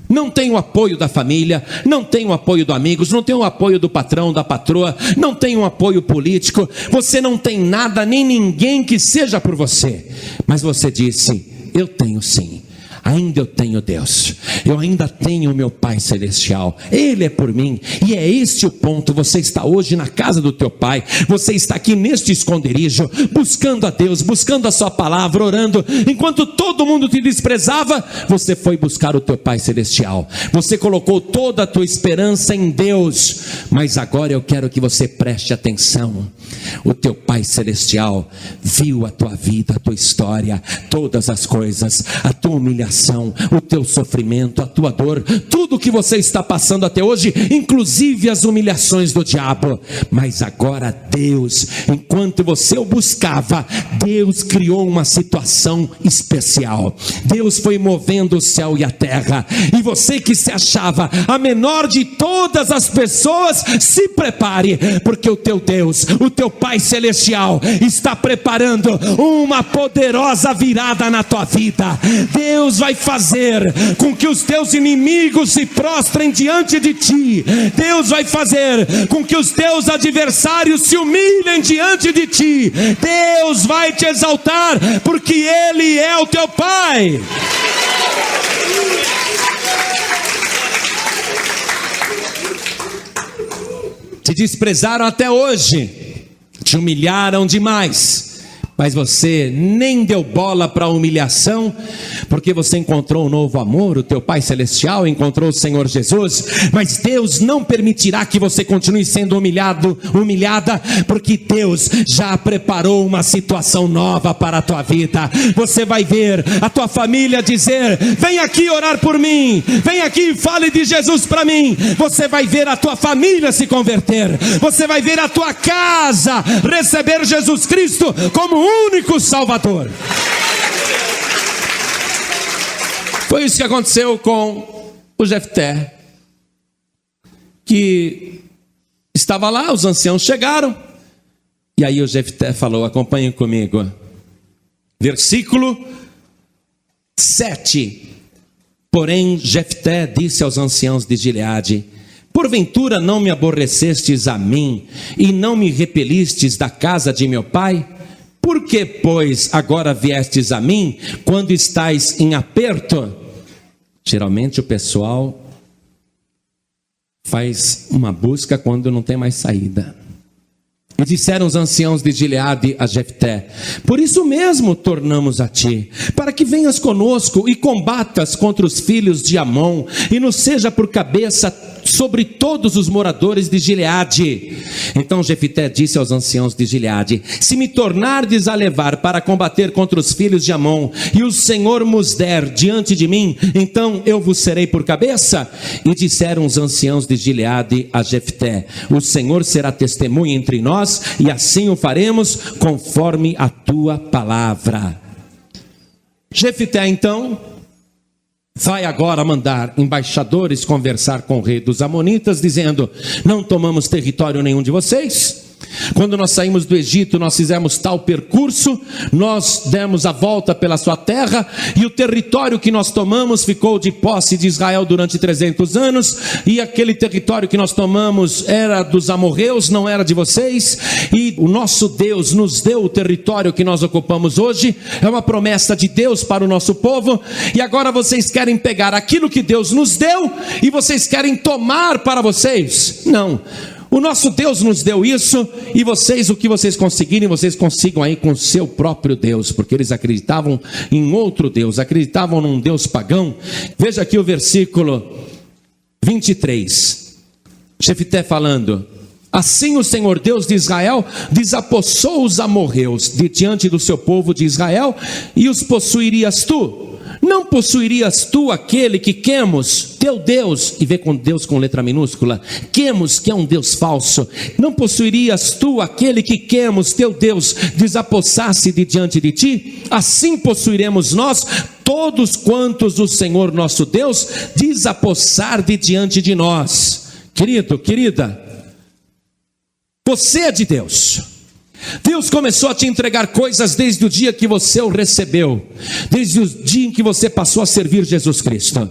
Não tem o apoio da família, não tem o apoio dos amigos, não tem o apoio do patrão, da patroa, não tem um apoio político, você não tem nada, nem ninguém que seja por você. Mas você disse: eu tenho sim. ainda eu tenho Deus, eu ainda tenho o meu Pai Celestial, Ele é por mim, e é esse o ponto. Você está hoje na casa do teu Pai, você está aqui neste esconderijo, buscando a Deus, buscando a sua palavra, orando, enquanto todo mundo te desprezava, você foi buscar o teu Pai Celestial, você colocou toda a tua esperança em Deus. Mas agora eu quero que você preste atenção. O teu Pai Celestial viu a tua vida, a tua história, todas as coisas, a tua humilhação, o teu sofrimento, a tua dor, tudo que você está passando até hoje, inclusive as humilhações do diabo. Mas agora Deus, enquanto você o buscava, Deus criou uma situação especial. Deus foi movendo o céu e a terra, e você que se achava a menor de todas as pessoas, se prepare, porque o teu Deus, o teu Pai Celestial está preparando uma poderosa virada na tua vida. Deus vai fazer com que os teus inimigos se prostrem diante de ti. Deus vai fazer com que os teus adversários se humilhem diante de ti. Deus vai te exaltar, porque Ele é o teu Pai. Te desprezaram até hoje, te humilharam demais, mas você nem deu bola para a humilhação, porque você encontrou um novo amor, o teu Pai Celestial encontrou o Senhor Jesus. Mas Deus não permitirá que você continue sendo humilhada, porque Deus já preparou uma situação nova para a tua vida. Você vai ver a tua família dizer: vem aqui orar por mim, vem aqui e fale de Jesus para mim. Você vai ver a tua família se converter, você vai ver a tua casa receber Jesus Cristo como único Salvador. Foi isso que aconteceu com o Jefté, que estava lá, os anciãos chegaram, e aí o Jefté falou, acompanhem comigo, versículo 7. Porém Jefté disse aos anciãos de Gileade: porventura não me aborrecestes a mim, e não me repelistes da casa de meu pai? Por que, pois, agora viestes a mim, quando estais em aperto? Geralmente o pessoal faz uma busca quando não tem mais saída. E disseram os anciãos de Gileade a Jefté: por isso mesmo tornamos a ti, para que venhas conosco e combatas contra os filhos de Amon, e nos seja por cabeça sobre todos os moradores de Gileade. Então Jefté disse aos anciãos de Gileade: se me tornardes a levar para combater contra os filhos de Amon, e o Senhor vos der diante de mim, então eu vos serei por cabeça? E disseram os anciãos de Gileade a Jefté: o Senhor será testemunha entre nós, e assim o faremos conforme a tua palavra. Jefté então vai agora mandar embaixadores conversar com o rei dos Amonitas, dizendo: não tomamos território nenhum de vocês. Quando nós saímos do Egito, nós fizemos tal percurso, nós demos a volta pela sua terra, e o território que nós tomamos ficou de posse de Israel durante 300 anos, e aquele território que nós tomamos era dos amorreus, não era de vocês, e o nosso Deus nos deu o território que nós ocupamos hoje, é uma promessa de Deus para o nosso povo, e agora vocês querem pegar aquilo que Deus nos deu, e vocês querem tomar para vocês? Não. O nosso Deus nos deu isso, e vocês, o que vocês conseguirem, vocês consigam aí com o seu próprio Deus, porque eles acreditavam em outro Deus, acreditavam num Deus pagão. Veja aqui o versículo 23, Jefté falando: assim o Senhor Deus de Israel desapossou os amorreus de diante do seu povo de Israel, e os possuirias tu? Não possuirias tu aquele que Quemos, teu Deus, e vê com Deus com letra minúscula, Quemos, que é um Deus falso, não possuirias tu aquele que Quemos, teu Deus, desapossasse de diante de ti? Assim possuiremos nós todos quantos o Senhor nosso Deus desapossar de diante de nós. Querido, querida, você é de Deus. Deus começou a te entregar coisas desde o dia que você o recebeu, desde o dia em que você passou a servir Jesus Cristo.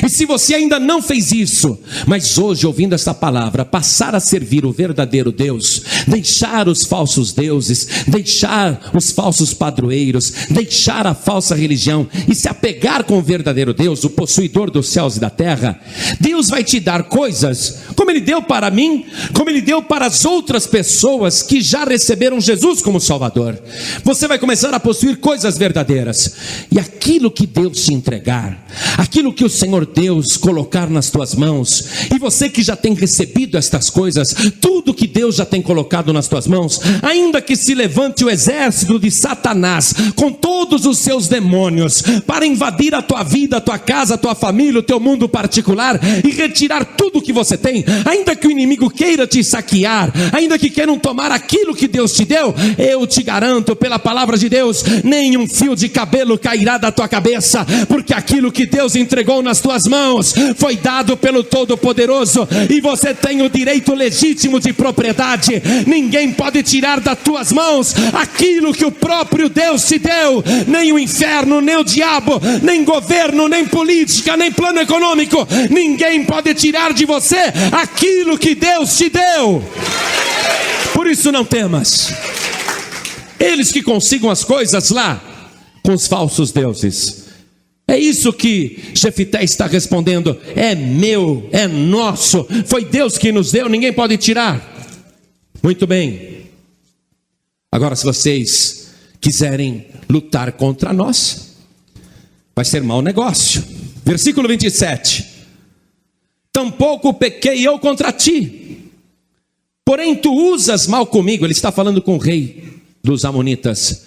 E se você ainda não fez isso, mas hoje, ouvindo esta palavra, passar a servir o verdadeiro Deus, deixar os falsos deuses, deixar os falsos padroeiros, deixar a falsa religião e se apegar com o verdadeiro Deus, o possuidor dos céus e da terra, Deus vai te dar coisas, como Ele deu para mim, como Ele deu para as outras pessoas que já receberam Jesus como Salvador. Você vai começar a possuir coisas verdadeiras, e aquilo que Deus te entregar, aquilo que o Senhor Deus colocar nas tuas mãos, e você que já tem recebido estas coisas, tudo que Deus já tem colocado nas tuas mãos, ainda que se levante o exército de Satanás com todos os seus demônios para invadir a tua vida, a tua casa, a tua família, o teu mundo particular e retirar tudo que você tem, ainda que o inimigo queira te saquear, ainda que queiram tomar aquilo que Deus te deu, eu te garanto pela palavra de Deus, nenhum fio de cabelo cairá da tua cabeça, porque aquilo que Deus entregou nas tuas mãos foi dado pelo Todo-Poderoso, e você tem o direito legítimo de propriedade. Ninguém pode tirar das tuas mãos aquilo que o próprio Deus te deu, nem o inferno, nem o diabo, nem governo, nem política, nem plano econômico. Ninguém pode tirar de você aquilo que Deus te deu. Por isso não temas. Eles que consigam as coisas lá com os falsos deuses. É isso que Jefté está respondendo: é meu, é nosso, foi Deus que nos deu, ninguém pode tirar. Muito bem. Agora, se vocês quiserem lutar contra nós, vai ser mau negócio. Versículo 27. Tampouco pequei eu contra ti, porém tu usas mal comigo. Ele está falando com o rei dos amonitas.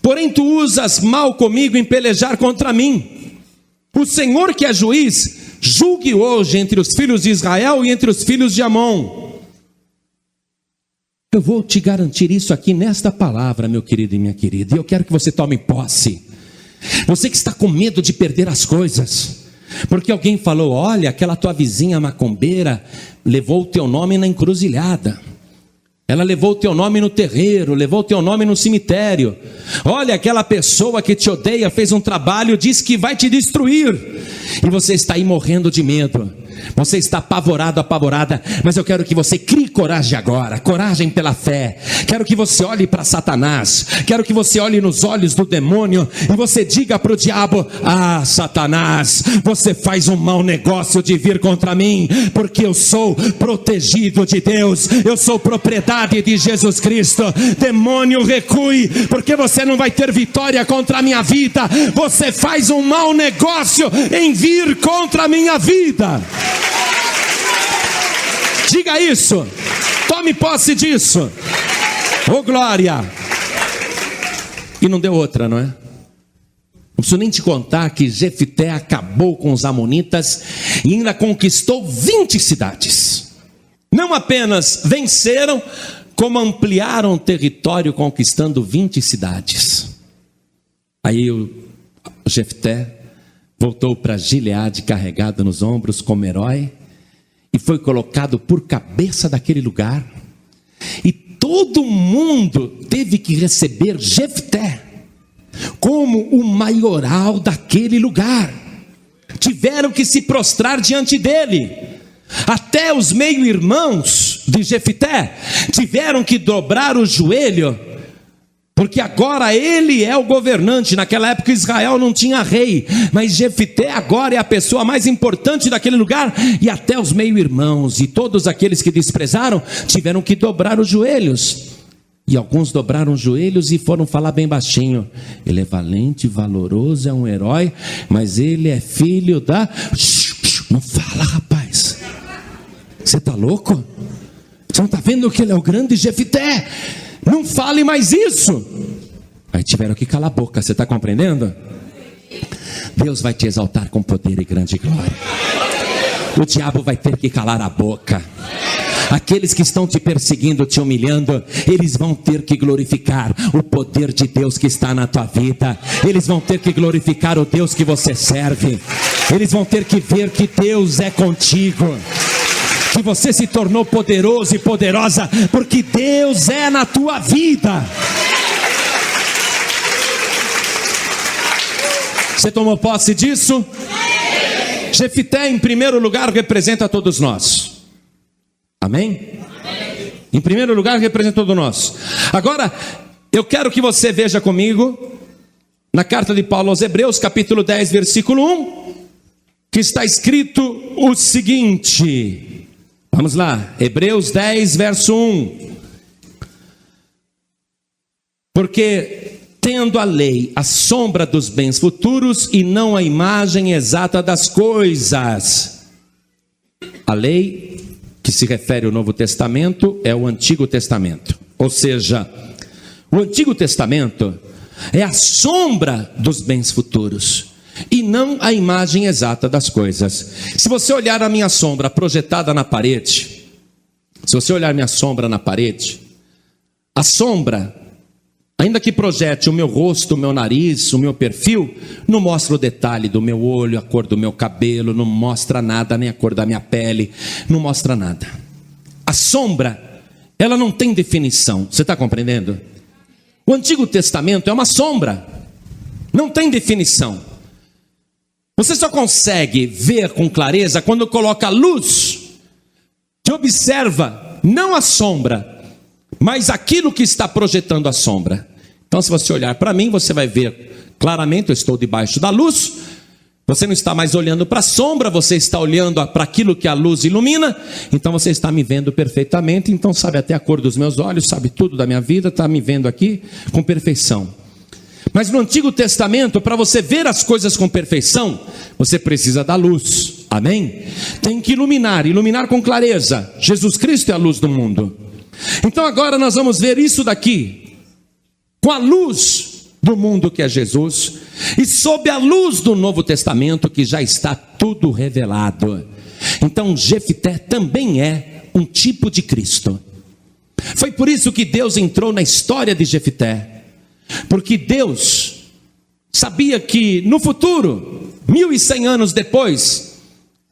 Porém tu usas mal comigo em pelejar contra mim. O Senhor que é juiz, julgue hoje entre os filhos de Israel e entre os filhos de Amon. Eu vou te garantir isso aqui nesta palavra, meu querido e minha querida, e eu quero que você tome posse. Você que está com medo de perder as coisas, porque alguém falou: olha, aquela tua vizinha macumbeira levou o teu nome na encruzilhada, ela levou o teu nome no terreiro, levou o teu nome no cemitério. Olha, aquela pessoa que te odeia fez um trabalho, diz que vai te destruir, e você está aí morrendo de medo. Você está apavorado, apavorada, mas eu quero que você crie coragem agora, coragem pela fé. Quero que você olhe para Satanás, quero que você olhe nos olhos do demônio e você diga para o diabo: ah, Satanás, você faz um mau negócio de vir contra mim, porque eu sou protegido de Deus, eu sou propriedade de Jesus Cristo. Demônio, recue, porque você não vai ter vitória contra a minha vida. Você faz um mau negócio em vir contra a minha vida. Diga isso, tome posse disso. Oh glória. E não deu outra, não é? Não preciso nem te contar que Jefté acabou com os amonitas e ainda conquistou 20 cidades. Não apenas venceram, como ampliaram o território, conquistando 20 cidades. Aí o Jefté voltou para Gileade carregado nos ombros como herói, e foi colocado por cabeça daquele lugar, e todo mundo teve que receber Jefté como o maioral daquele lugar. Tiveram que se prostrar diante dele. Até os meio-irmãos de Jefté tiveram que dobrar o joelho, porque agora ele é o governante. Naquela época Israel não tinha rei, mas Jefté agora é a pessoa mais importante daquele lugar. E até os meio-irmãos e todos aqueles que desprezaram tiveram que dobrar os joelhos. E alguns dobraram os joelhos e foram falar bem baixinho: ele é valente, valoroso, é um herói, mas ele é filho da... Não fala, rapaz. Você está louco? Você não está vendo que ele é o grande Jefté? Não fale mais isso. Aí tiveram que calar a boca, você está compreendendo? Deus vai te exaltar com poder e grande glória. O diabo vai ter que calar a boca. Aqueles que estão te perseguindo, te humilhando, eles vão ter que glorificar o poder de Deus que está na tua vida. Eles vão ter que glorificar o Deus que você serve. Eles vão ter que ver que Deus é contigo, que você se tornou poderoso e poderosa, porque Deus é na tua vida. Você tomou posse disso? Jefité, em primeiro lugar, representa todos nós. Amém? Amém. Em primeiro lugar, representa todos nós. Agora, eu quero que você veja comigo, na carta de Paulo aos Hebreus, capítulo 10, versículo 1, que está escrito o seguinte. Vamos lá, Hebreus 10, verso 1. Porque tendo a lei a sombra dos bens futuros e não a imagem exata das coisas. A lei que se refere ao Novo Testamento é o Antigo Testamento. Ou seja, o Antigo Testamento é a sombra dos bens futuros e não a imagem exata das coisas. Se você olhar a minha sombra projetada na parede, se você olhar minha sombra na parede, a sombra, ainda que projete o meu rosto, o meu nariz, o meu perfil, não mostra o detalhe do meu olho, a cor do meu cabelo, não mostra nada, nem a cor da minha pele, não mostra nada. A sombra, ela não tem definição, você está compreendendo? O Antigo Testamento é uma sombra, não tem definição. Você só consegue ver com clareza quando coloca a luz, que observa não a sombra, mas aquilo que está projetando a sombra. Então, se você olhar para mim, você vai ver claramente, eu estou debaixo da luz. Você não está mais olhando para a sombra, você está olhando para aquilo que a luz ilumina. Então você está me vendo perfeitamente, então sabe até a cor dos meus olhos, sabe tudo da minha vida, está me vendo aqui com perfeição. Mas no Antigo Testamento, para você ver as coisas com perfeição, você precisa da luz, amém? Tem que iluminar com clareza. Jesus Cristo é a luz do mundo. Então agora nós vamos ver isso daqui, com a luz do mundo que é Jesus, e sob a luz do Novo Testamento, que já está tudo revelado. Então Jefité também é um tipo de Cristo. Foi por isso que Deus entrou na história de Jefité, porque Deus sabia que no futuro, 1100 anos depois,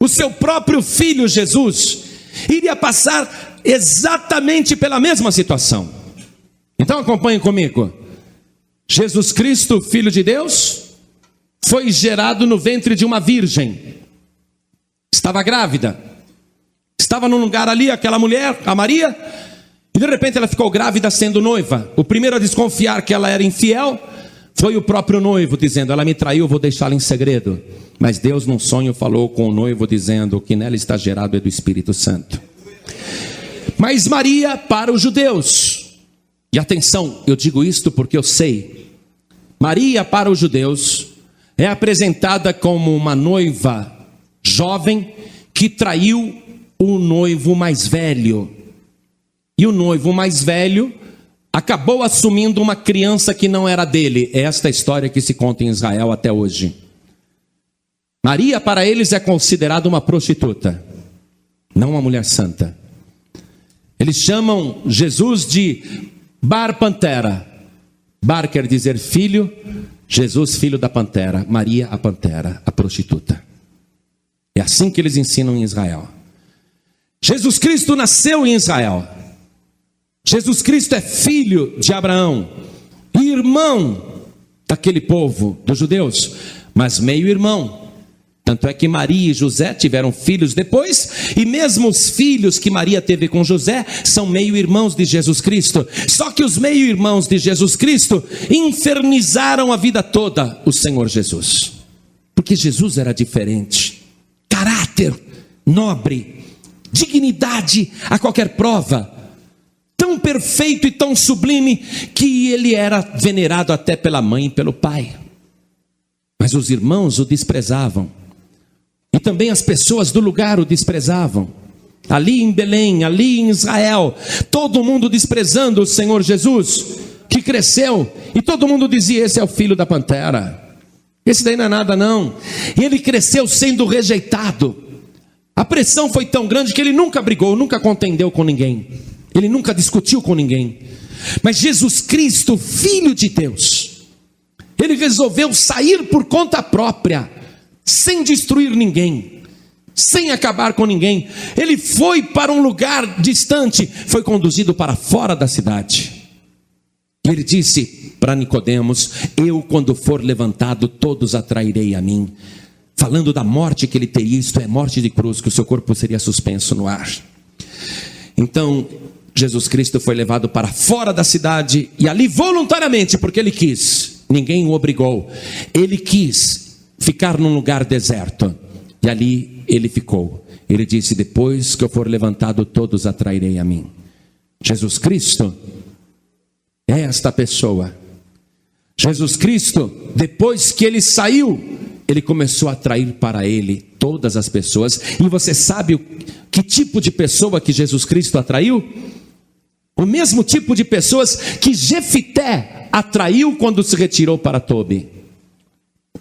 o seu próprio filho Jesus iria passar exatamente pela mesma situação. Então acompanhem comigo. Jesus Cristo, Filho de Deus, foi gerado no ventre de uma virgem. Estava grávida. Estava num lugar ali, aquela mulher, a Maria, e de repente ela ficou grávida sendo noiva. O primeiro a desconfiar que ela era infiel foi o próprio noivo, dizendo: ela me traiu, vou deixá-la em segredo. Mas Deus num sonho falou com o noivo, dizendo: o que nela está gerado é do Espírito Santo. Mas Maria, para os judeus, e atenção, eu digo isto porque eu sei, Maria para os judeus é apresentada como uma noiva jovem que traiu o noivo mais velho. E o noivo mais velho acabou assumindo uma criança que não era dele. É esta história que se conta em Israel até hoje. Maria para eles é considerada uma prostituta, não uma mulher santa. Eles chamam Jesus de Bar Pantera. Bar quer dizer filho, Jesus filho da pantera, Maria a pantera, a prostituta. É assim que eles ensinam em Israel. Jesus Cristo nasceu em Israel. Jesus Cristo é filho de Abraão, irmão daquele povo, dos judeus, mas meio irmão. Tanto é que Maria e José tiveram filhos depois, e mesmo os filhos que Maria teve com José são meio irmãos de Jesus Cristo. Só que os meio irmãos de Jesus Cristo infernizaram a vida toda o Senhor Jesus, porque Jesus era diferente, caráter nobre, dignidade a qualquer prova, tão perfeito e tão sublime que ele era venerado até pela mãe e pelo pai. Mas os irmãos o desprezavam. E também as pessoas do lugar o desprezavam. Ali em Belém, ali em Israel, todo mundo desprezando o Senhor Jesus, que cresceu, e todo mundo dizia: esse é o filho da pantera, esse daí não é nada não. E ele cresceu sendo rejeitado. A pressão foi tão grande que ele nunca brigou, nunca contendeu com ninguém, ele nunca discutiu com ninguém. Mas Jesus Cristo, Filho de Deus, ele resolveu sair por conta própria, sem destruir ninguém, sem acabar com ninguém. Ele foi para um lugar distante, foi conduzido para fora da cidade. E ele disse para Nicodemos: eu, quando for levantado, todos atrairei a mim. falando da morte que ele teria, isto é, morte de cruz, que o seu corpo seria suspenso no ar. Então, Jesus Cristo foi levado para fora da cidade, e ali voluntariamente, porque ele quis, ninguém o obrigou, ele quis ficar num lugar deserto, e ali ele ficou. Ele disse: depois que eu for levantado, todos atrairei a mim. Jesus Cristo é esta pessoa. Jesus Cristo, depois que ele saiu, ele começou a atrair para ele todas as pessoas. E você sabe que tipo de pessoa que Jesus Cristo atraiu? O mesmo tipo de pessoas que Jefité atraiu quando se retirou para Tobi.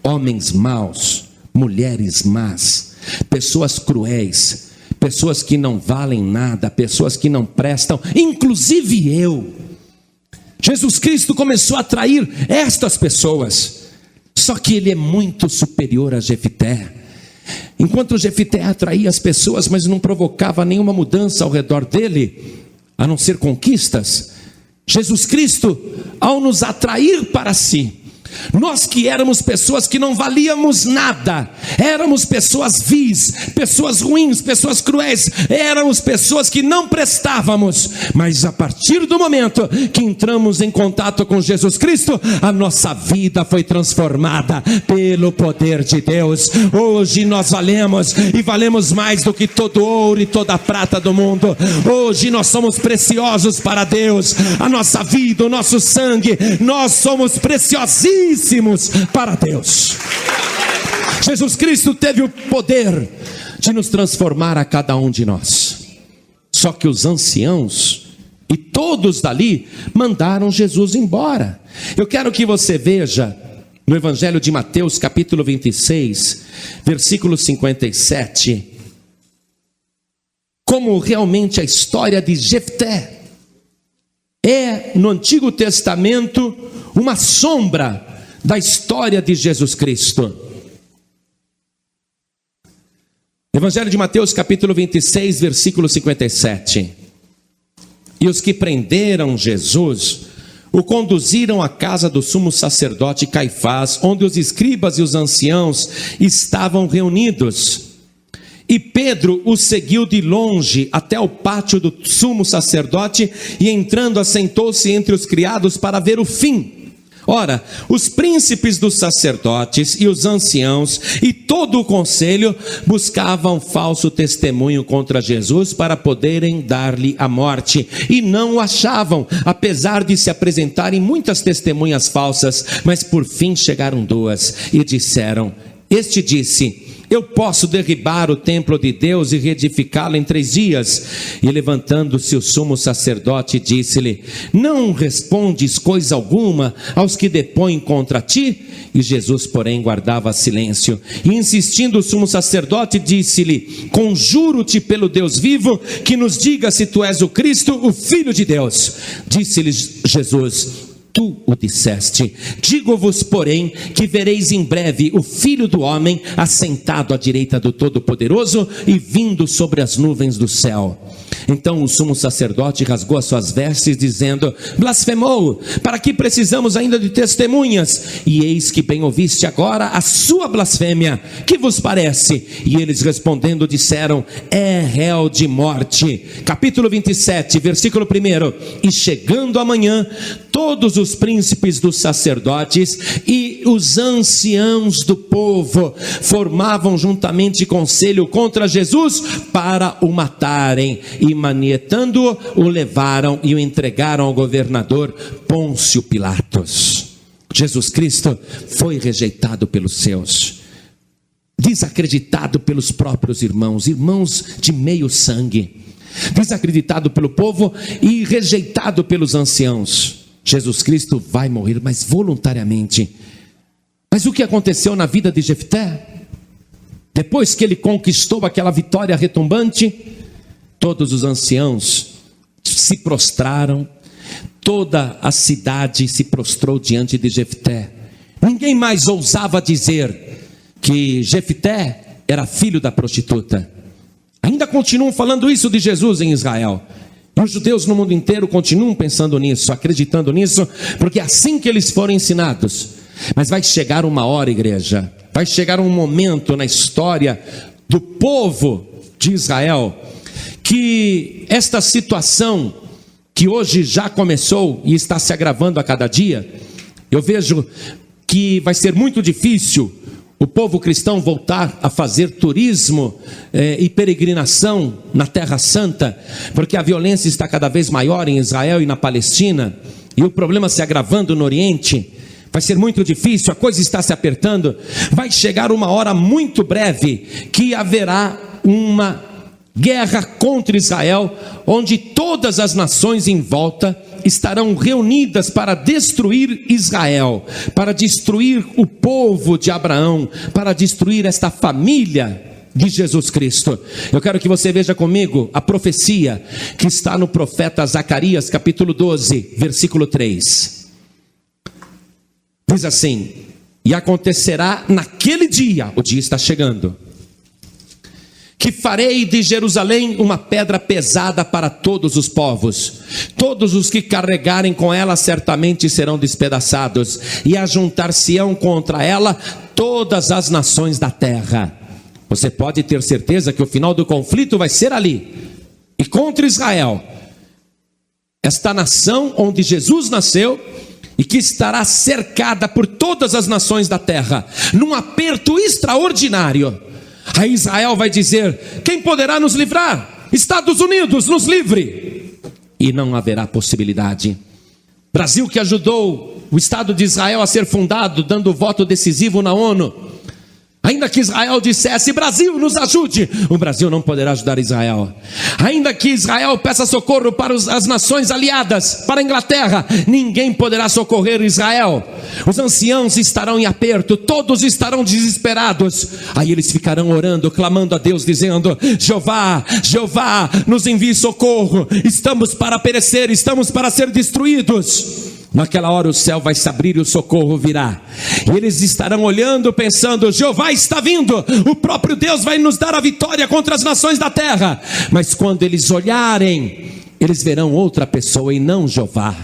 Homens maus, mulheres más, pessoas cruéis, pessoas que não valem nada, pessoas que não prestam, inclusive eu. Jesus Cristo começou a atrair estas pessoas. Só que ele é muito superior a Jefité. Enquanto Jefité atraía as pessoas, mas não provocava nenhuma mudança ao redor dele, a não ser conquistas, Jesus Cristo, ao nos atrair para si, nós que éramos pessoas que não valíamos nada, éramos pessoas vis, pessoas ruins, pessoas cruéis, éramos pessoas que não prestávamos, mas a partir do momento que entramos em contato com Jesus Cristo, a nossa vida foi transformada pelo poder de Deus. Hoje nós valemos, e valemos mais do que todo ouro e toda a prata do mundo. Hoje nós somos preciosos para Deus, a nossa vida, o nosso sangue, nós somos preciosíssimos para Deus. Jesus Cristo teve o poder de nos transformar a cada um de nós. Só que os anciãos e todos dali mandaram Jesus embora. Eu quero que você veja no Evangelho de Mateus, capítulo 26, versículo 57, como realmente a história de Jefté é no Antigo Testamento uma sombra da história de Jesus Cristo. Evangelho de Mateus, capítulo 26, versículo 57. E os que prenderam Jesus o conduziram à casa do sumo sacerdote Caifás, onde os escribas e os anciãos estavam reunidos. E Pedro o seguiu de longe até o pátio do sumo sacerdote, e entrando assentou-se entre os criados para ver o fim. Ora, os príncipes dos sacerdotes e os anciãos e todo o conselho buscavam falso testemunho contra Jesus para poderem dar-lhe a morte, e não o achavam, apesar de se apresentarem muitas testemunhas falsas. Mas por fim chegaram duas e disseram: este disse: eu posso derribar o templo de Deus e reedificá-lo em 3 dias. E levantando-se o sumo sacerdote, disse-lhe: não respondes coisa alguma aos que depõem contra ti? E Jesus, porém, guardava silêncio. E insistindo o sumo sacerdote, disse-lhe: conjuro-te pelo Deus vivo, que nos diga se tu és o Cristo, o Filho de Deus. Disse-lhe Jesus: tu o disseste. Digo-vos, porém, que vereis em breve o Filho do Homem assentado à direita do Todo-Poderoso e vindo sobre as nuvens do céu. Então o sumo sacerdote rasgou as suas vestes, dizendo: blasfemou! Para que precisamos ainda de testemunhas? E eis que bem ouviste agora a sua blasfêmia. Que vos parece? E eles respondendo disseram: é réu de morte. Capítulo 27, versículo 1. E chegando amanhã, todos os príncipes dos sacerdotes e os anciãos do povo formavam juntamente conselho contra Jesus para o matarem, e manietando-o, o levaram e o entregaram ao governador Pôncio Pilatos. Jesus Cristo foi rejeitado pelos seus, desacreditado pelos próprios irmãos de meio sangue, desacreditado pelo povo e rejeitado pelos anciãos. Jesus Cristo vai morrer, mas voluntariamente. Mas o que aconteceu na vida de Jefté? Depois que ele conquistou aquela vitória retumbante, todos os anciãos se prostraram, toda a cidade se prostrou diante de Jefté. Ninguém mais ousava dizer que Jefté era filho da prostituta. Ainda continuam falando isso de Jesus em Israel. E os judeus no mundo inteiro continuam pensando nisso, acreditando nisso, porque é assim que eles foram ensinados. Mas vai chegar uma hora, igreja, vai chegar um momento na história do povo de Israel que esta situação que hoje já começou e está se agravando a cada dia, eu vejo que vai ser muito difícil o povo cristão voltar a fazer turismo e peregrinação na Terra Santa, porque a violência está cada vez maior em Israel e na Palestina, e o problema se agravando no Oriente. Vai ser muito difícil, a coisa está se apertando. Vai chegar uma hora muito breve que haverá uma guerra contra Israel, onde todas as nações em volta estarão reunidas para destruir Israel, para destruir o povo de Abraão, para destruir esta família de Jesus Cristo. Eu quero que você veja comigo a profecia que está no profeta Zacarias, capítulo 12, versículo 3. Diz assim: e acontecerá naquele dia, o dia está chegando, que farei de Jerusalém uma pedra pesada para todos os povos. Todos os que carregarem com ela certamente serão despedaçados, e ajuntar-se-ão contra ela todas as nações da terra. Você pode ter certeza que o final do conflito vai ser ali, e contra Israel, esta nação onde Jesus nasceu, e que estará cercada por todas as nações da terra, num aperto extraordinário. Aí Israel vai dizer: quem poderá nos livrar? Estados Unidos, nos livre. E não haverá possibilidade. Brasil, que ajudou o Estado de Israel a ser fundado, dando voto decisivo na ONU, ainda que Israel dissesse: Brasil, nos ajude, o Brasil não poderá ajudar Israel. Ainda que Israel peça socorro para as nações aliadas, para a Inglaterra, ninguém poderá socorrer Israel. Os anciãos estarão em aperto, todos estarão desesperados. Aí eles ficarão orando, clamando a Deus, dizendo: Jeová, Jeová, nos envie socorro, estamos para perecer, estamos para ser destruídos. Naquela hora o céu vai se abrir e o socorro virá. E eles estarão olhando, pensando: Jeová está vindo, o próprio Deus vai nos dar a vitória contra as nações da terra. Mas quando eles olharem, eles verão outra pessoa e não Jeová.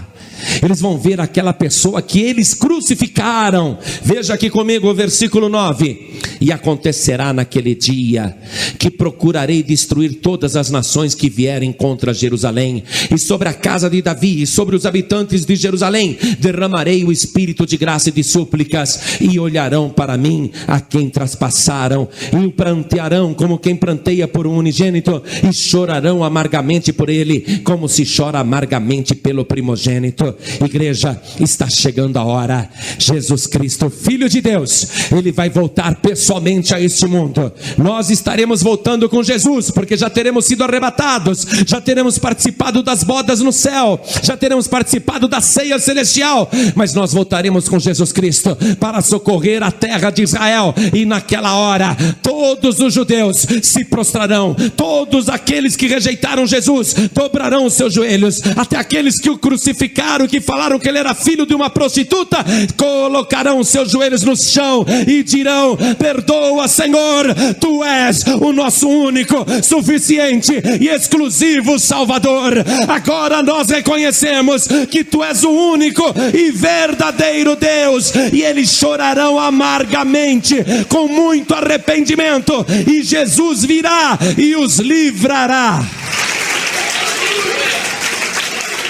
Eles vão ver aquela pessoa que eles crucificaram. Veja aqui comigo o versículo 9. E acontecerá naquele dia que procurarei destruir todas as nações que vierem contra Jerusalém, e sobre a casa de Davi e sobre os habitantes de Jerusalém derramarei o espírito de graça e de súplicas, e olharão para mim a quem traspassaram, e o prantearão como quem pranteia por um unigênito, e chorarão amargamente por ele, como se chora amargamente pelo primogênito. Igreja, está chegando a hora. Jesus Cristo, Filho de Deus, Ele vai voltar pessoalmente a este mundo. Nós estaremos voltando com Jesus, porque já teremos sido arrebatados, já teremos participado das bodas no céu, já teremos participado da ceia celestial. Mas nós voltaremos com Jesus Cristo para socorrer a terra de Israel. E naquela hora todos os judeus se prostrarão, todos aqueles que rejeitaram Jesus dobrarão os seus joelhos, até aqueles que o crucificaram, que falaram que ele era filho de uma prostituta, colocarão seus joelhos no chão e dirão: perdoa, Senhor, tu és o nosso único, suficiente e exclusivo Salvador. Agora nós reconhecemos que tu és o único e verdadeiro Deus. E eles chorarão amargamente, com muito arrependimento, e Jesus virá e os livrará.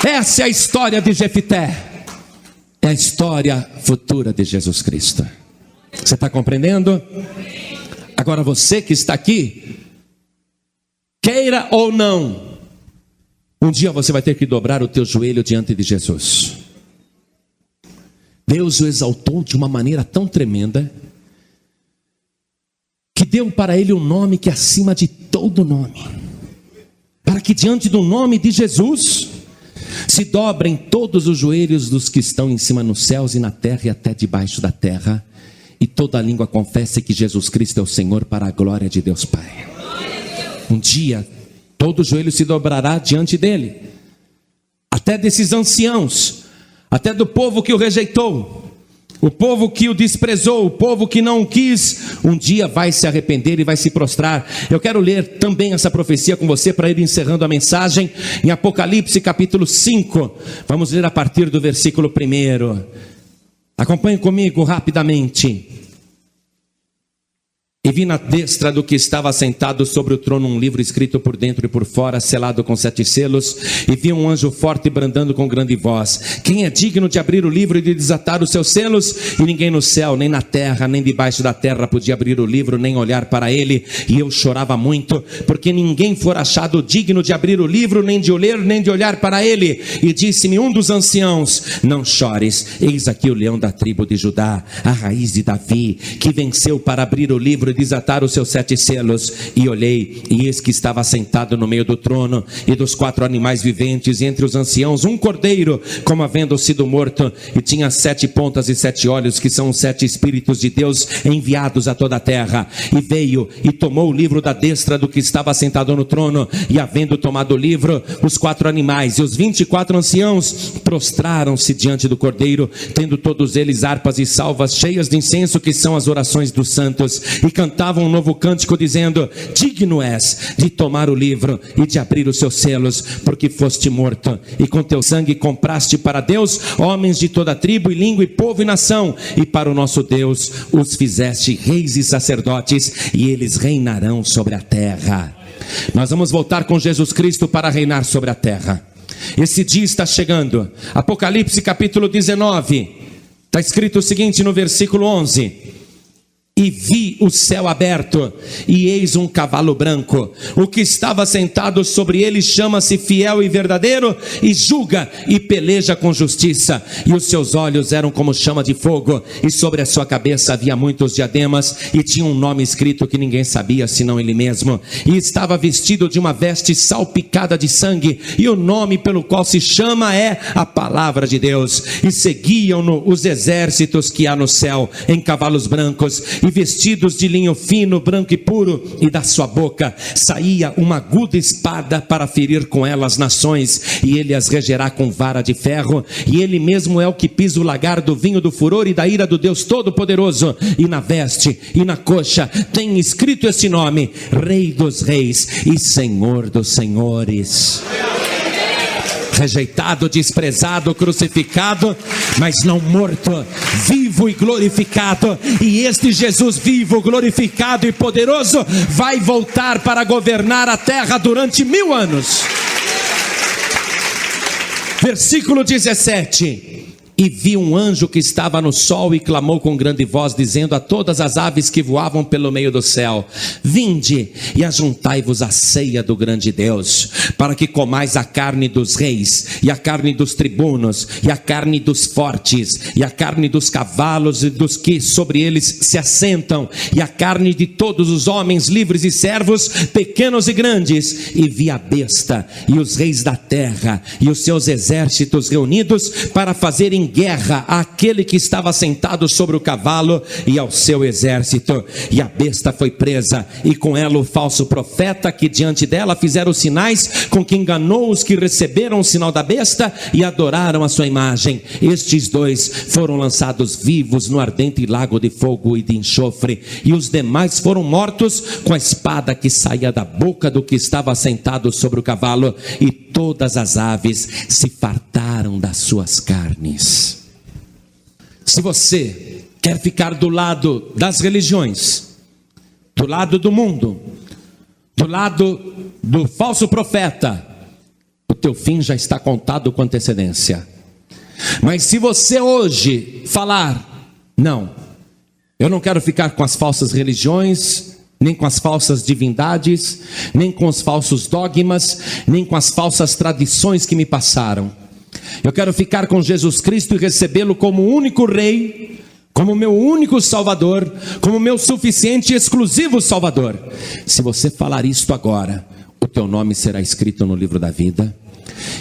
Essa é a história de Jefité, é a história futura de Jesus Cristo. Você está compreendendo? Agora você que está aqui, queira ou não, um dia você vai ter que dobrar o teu joelho diante de Jesus. Deus o exaltou de uma maneira tão tremenda, que deu para ele um nome que é acima de todo nome, para que diante do nome de Jesus se dobrem todos os joelhos dos que estão em cima nos céus e na terra e até debaixo da terra, e toda língua confesse que Jesus Cristo é o Senhor, para a glória de Deus Pai. Um dia todo joelho se dobrará diante dele, até desses anciãos, até do povo que o rejeitou, o povo que o desprezou, o povo que não o quis, um dia vai se arrepender e vai se prostrar. Eu quero ler também essa profecia com você para ir encerrando a mensagem, em Apocalipse capítulo 5, vamos ler a partir do versículo 1. Acompanhe comigo rapidamente. E vi na destra do que estava sentado sobre o trono um livro escrito por dentro e por fora, selado com 7 selos. E vi um anjo forte bradando com grande voz: quem é digno de abrir o livro e de desatar os seus selos? E ninguém no céu, nem na terra, nem debaixo da terra podia abrir o livro, nem olhar para ele. E eu chorava muito, porque ninguém for achado digno de abrir o livro, nem de o ler, nem de olhar para ele. E disse-me um dos anciãos: não chores, eis aqui o leão da tribo de Judá, a raiz de Davi, que venceu para abrir o livro desatar os seus 7 selos. E olhei, e eis que estava sentado no meio do trono e dos 4 animais viventes, e entre os anciãos um cordeiro, como havendo sido morto, e tinha 7 pontas e 7 olhos, que são os 7 espíritos de Deus enviados a toda a terra. E veio e tomou o livro da destra do que estava sentado no trono, e havendo tomado o livro, os 4 animais e os 24 anciãos prostraram-se diante do cordeiro, tendo todos eles harpas e salvas cheias de incenso, que são as orações dos santos, e cantavam um novo cântico, dizendo: digno és de tomar o livro e de abrir os seus selos, porque foste morto, e com teu sangue compraste para Deus homens de toda tribo e língua e povo e nação, e para o nosso Deus os fizeste reis e sacerdotes, e eles reinarão sobre a terra. Nós vamos voltar com Jesus Cristo para reinar sobre a terra. Esse dia está chegando. Apocalipse capítulo 19, está escrito o seguinte no versículo 11: e vi o céu aberto, e eis um cavalo branco. O que estava sentado sobre ele chama-se Fiel e Verdadeiro, e julga e peleja com justiça. E os seus olhos eram como chama de fogo, e sobre a sua cabeça havia muitos diademas, e tinha um nome escrito que ninguém sabia senão ele mesmo. E estava vestido de uma veste salpicada de sangue, e o nome pelo qual se chama é a Palavra de Deus. E seguiam-no os exércitos que há no céu, em cavalos brancos, e vestidos de linho fino, branco e puro, e da sua boca saía uma aguda espada para ferir com ela as nações, e ele as regerá com vara de ferro, e ele mesmo é o que pisa o lagar do vinho do furor e da ira do Deus Todo-Poderoso. E na veste e na coxa tem escrito esse nome: Rei dos Reis e Senhor dos Senhores. Rejeitado, desprezado, crucificado, mas não morto, vivo e glorificado. E este Jesus vivo, glorificado e poderoso vai voltar para governar a terra durante 1000 anos. Versículo 17: e vi um anjo que estava no sol e clamou com grande voz, dizendo a todas as aves que voavam pelo meio do céu: vinde e ajuntai-vos à ceia do grande Deus, para que comais a carne dos reis, e a carne dos tribunos, e a carne dos fortes, e a carne dos cavalos e dos que sobre eles se assentam, e a carne de todos os homens livres e servos, pequenos e grandes. E vi a besta e os reis da terra e os seus exércitos reunidos para fazerem guerra àquele que estava sentado sobre o cavalo e ao seu exército. E a besta foi presa, e com ela o falso profeta, que diante dela fizeram os sinais, com que enganou os que receberam o sinal da besta e adoraram a sua imagem. Estes 2 foram lançados vivos no ardente lago de fogo e de enxofre, e os demais foram mortos com a espada que saía da boca do que estava sentado sobre o cavalo, e todas as aves se fartaram das suas carnes. Se você quer ficar do lado das religiões, do lado do mundo, do lado do falso profeta, o teu fim já está contado com antecedência. Mas se você hoje falar: não, eu não quero ficar com as falsas religiões, nem com as falsas divindades, nem com os falsos dogmas, nem com as falsas tradições que me passaram. Eu quero ficar com Jesus Cristo e recebê-lo como único Rei, como meu único Salvador, como meu suficiente e exclusivo Salvador. Se você falar isto agora, o teu nome será escrito no livro da vida,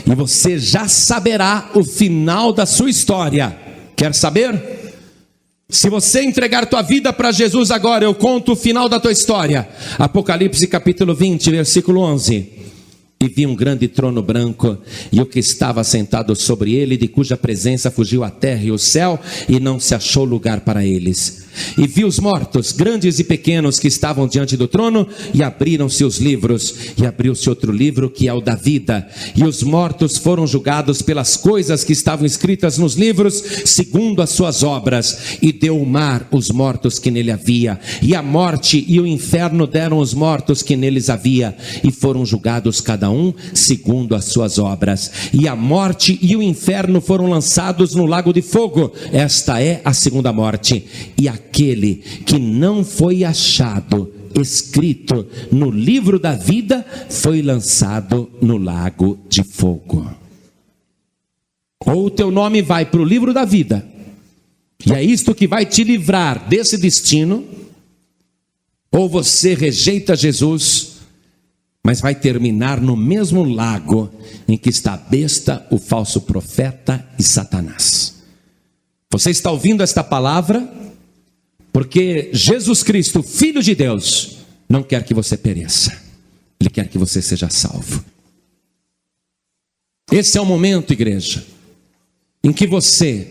e você já saberá o final da sua história. Quer saber? Se você entregar tua vida para Jesus agora, eu conto o final da tua história. Apocalipse capítulo 20, versículo 11. E vi um grande trono branco, e o que estava sentado sobre ele, de cuja presença fugiu a terra e o céu, e não se achou lugar para eles. E vi os mortos, grandes e pequenos, que estavam diante do trono, e abriram-se os livros, e abriu-se outro livro, que é o da vida. E os mortos foram julgados pelas coisas que estavam escritas nos livros, segundo as suas obras. E deu o mar os mortos que nele havia, e a morte e o inferno deram os mortos que neles havia, e foram julgados cada um segundo as suas obras. E a morte e o inferno foram lançados no lago de fogo. Esta é a segunda morte. E aquele que não foi achado escrito no livro da vida foi lançado no lago de fogo. Ou o teu nome vai para o livro da vida, e é isto que vai te livrar desse destino, ou você rejeita Jesus, mas vai terminar no mesmo lago em que está a besta, o falso profeta e Satanás. Você está ouvindo esta palavra porque Jesus Cristo, Filho de Deus, não quer que você pereça. Ele quer que você seja salvo. Esse é o momento, igreja, em que você,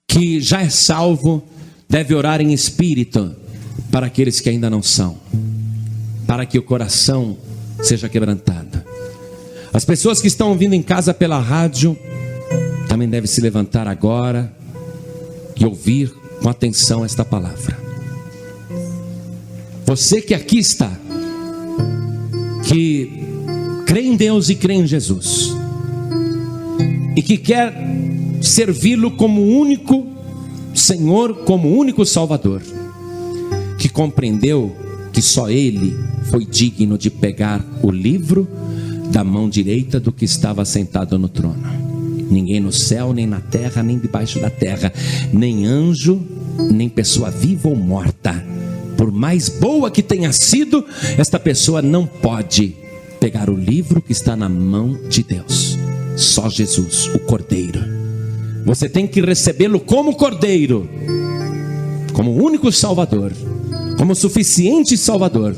que já é salvo, deve orar em espírito para aqueles que ainda não são, para que o coração seja quebrantado. As pessoas que estão ouvindo em casa pela rádio também devem se levantar agora e ouvir com atenção esta palavra. Você que aqui está, que crê em Deus e crê em Jesus, e que quer servi-lo como único Senhor, como único Salvador, que compreendeu que só Ele foi digno de pegar o livro da mão direita do que estava sentado no trono. Ninguém no céu, nem na terra, nem debaixo da terra, nem anjo, nem pessoa viva ou morta, por mais boa que tenha sido, esta pessoa não pode pegar o livro que está na mão de Deus. Só Jesus, o Cordeiro. Você tem que recebê-lo como Cordeiro, como único Salvador, como suficiente Salvador.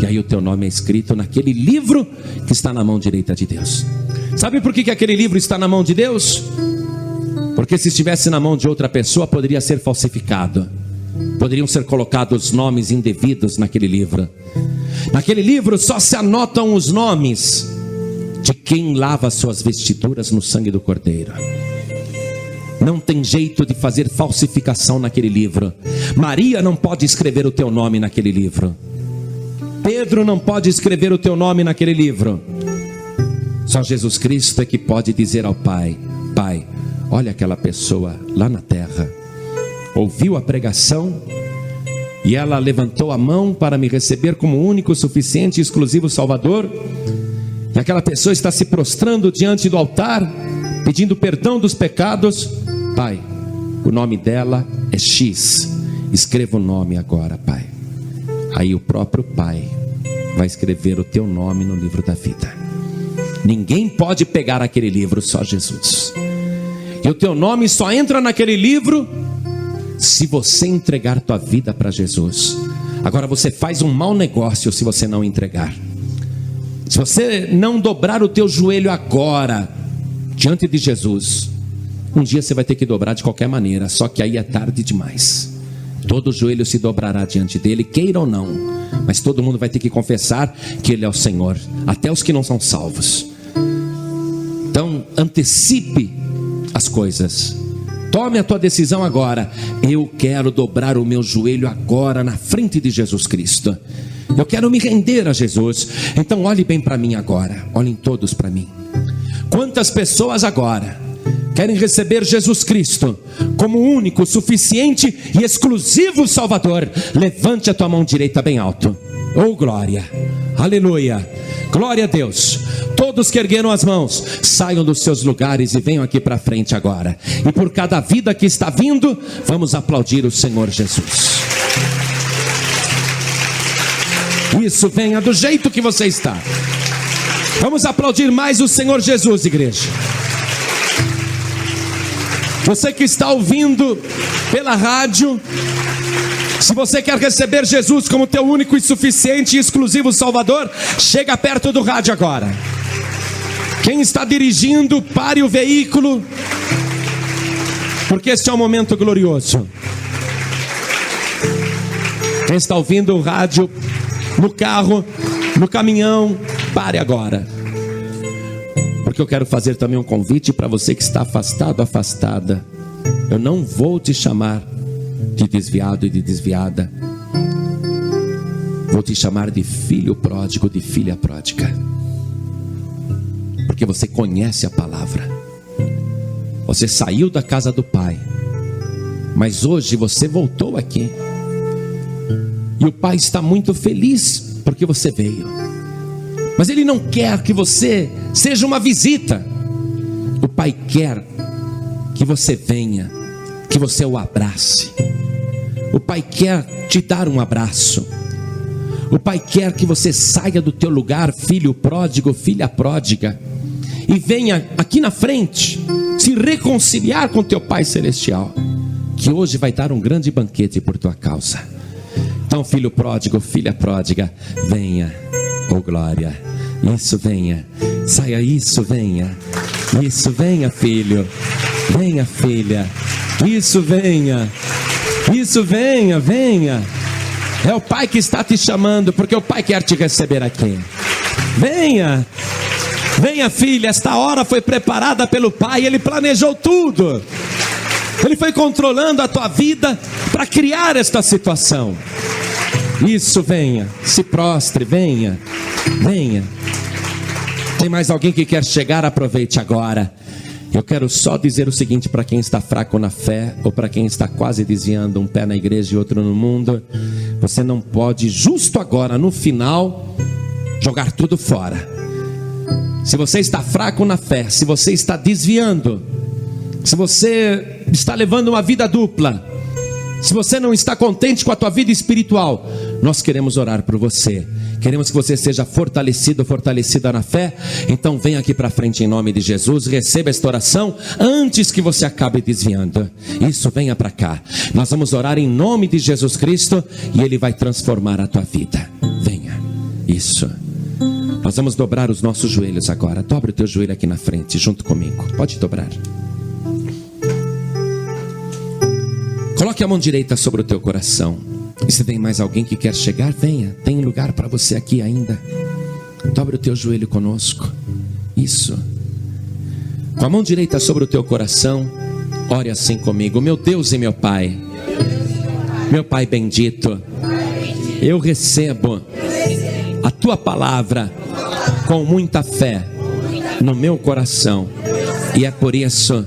E aí o teu nome é escrito naquele livro que está na mão direita de Deus. Sabe por que aquele livro está na mão de Deus? Porque se estivesse na mão de outra pessoa, poderia ser falsificado. Poderiam ser colocados nomes indevidos naquele livro. Naquele livro só se anotam os nomes de quem lava suas vestiduras no sangue do Cordeiro. Não tem jeito de fazer falsificação naquele livro. Maria não pode escrever o teu nome naquele livro. Pedro não pode escrever o teu nome naquele livro. Só Jesus Cristo é que pode dizer ao Pai: Pai, olha aquela pessoa lá na terra, ouviu a pregação e ela levantou a mão para me receber como único, suficiente e exclusivo Salvador, e aquela pessoa está se prostrando diante do altar, pedindo perdão dos pecados. Pai, o nome dela é X, escreva o nome agora, Pai. Aí o próprio Pai vai escrever o teu nome no livro da vida. Ninguém pode pegar aquele livro, só Jesus. E o teu nome só entra naquele livro se você entregar tua vida para Jesus. Agora você faz um mau negócio se você não entregar. Se você não dobrar o teu joelho agora diante de Jesus, um dia você vai ter que dobrar de qualquer maneira, só que aí é tarde demais. Todo joelho se dobrará diante dele, queira ou não, mas todo mundo vai ter que confessar que ele é o Senhor, até os que não são salvos. Então antecipe as coisas. Tome a tua decisão agora. Eu quero dobrar o meu joelho agora na frente de Jesus Cristo. Eu quero me render a Jesus. Então olhe bem para mim agora. Olhem todos para mim. Quantas pessoas agora querem receber Jesus Cristo como único, suficiente e exclusivo Salvador? Levante a tua mão direita bem alto. Oh glória, aleluia, glória a Deus. Todos que ergueram as mãos, saiam dos seus lugares e venham aqui para frente agora. E por cada vida que está vindo, vamos aplaudir o Senhor Jesus. Isso, venha do jeito que você está. Vamos aplaudir mais o Senhor Jesus, igreja. Você que está ouvindo pela rádio, se você quer receber Jesus como teu único e suficiente e exclusivo Salvador, chega perto do rádio agora. Quem está dirigindo, pare o veículo, porque este é um momento glorioso. Quem está ouvindo o rádio, no carro, no caminhão, pare agora. Porque eu quero fazer também um convite para você que está afastado, afastada. Eu não vou te chamar de desviado e de desviada. Vou te chamar de filho pródigo, de filha pródiga. Porque você conhece a palavra. Você saiu da casa do Pai, mas hoje você voltou aqui. E o Pai está muito feliz porque você veio. Mas Ele não quer que você seja uma visita. O Pai quer que você venha, que você o abrace. O Pai quer te dar um abraço. O Pai quer que você saia do teu lugar, filho pródigo, filha pródiga, e venha aqui na frente se reconciliar com teu Pai Celestial, que hoje vai dar um grande banquete por tua causa. Então, filho pródigo, filha pródiga, venha, oh glória, isso, venha, saia, isso, venha, filho, venha, filha, isso, venha, venha. É o Pai que está te chamando, porque o Pai quer te receber aqui. Venha, filha, esta hora foi preparada pelo Pai, Ele planejou tudo. Ele foi controlando a tua vida para criar esta situação. Isso, venha, se prostre, venha. Tem mais alguém que quer chegar? Aproveite agora. Eu quero só dizer o seguinte para quem está fraco na fé, ou para quem está quase desviando, um pé na igreja e outro no mundo: você não pode, justo agora, no final, jogar tudo fora. Se você está fraco na fé, se você está desviando, se você está levando uma vida dupla, se você não está contente com a tua vida espiritual, nós queremos orar por você. Queremos que você seja fortalecido, fortalecida na fé. Então vem aqui para frente em nome de Jesus. Receba esta oração antes que você acabe desviando. Isso, venha para cá. Nós vamos orar em nome de Jesus Cristo e Ele vai transformar a tua vida. Venha. Isso. Nós vamos dobrar os nossos joelhos agora. Dobra o teu joelho aqui na frente junto comigo. Pode dobrar. Coloque a mão direita sobre o teu coração. E se tem mais alguém que quer chegar, venha. Tem lugar para você aqui ainda. Dobre o teu joelho conosco. Isso. Com a mão direita sobre o teu coração, ore assim comigo. Meu Deus e meu Pai, meu Pai bendito, eu recebo a tua palavra com muita fé no meu coração. E é por isso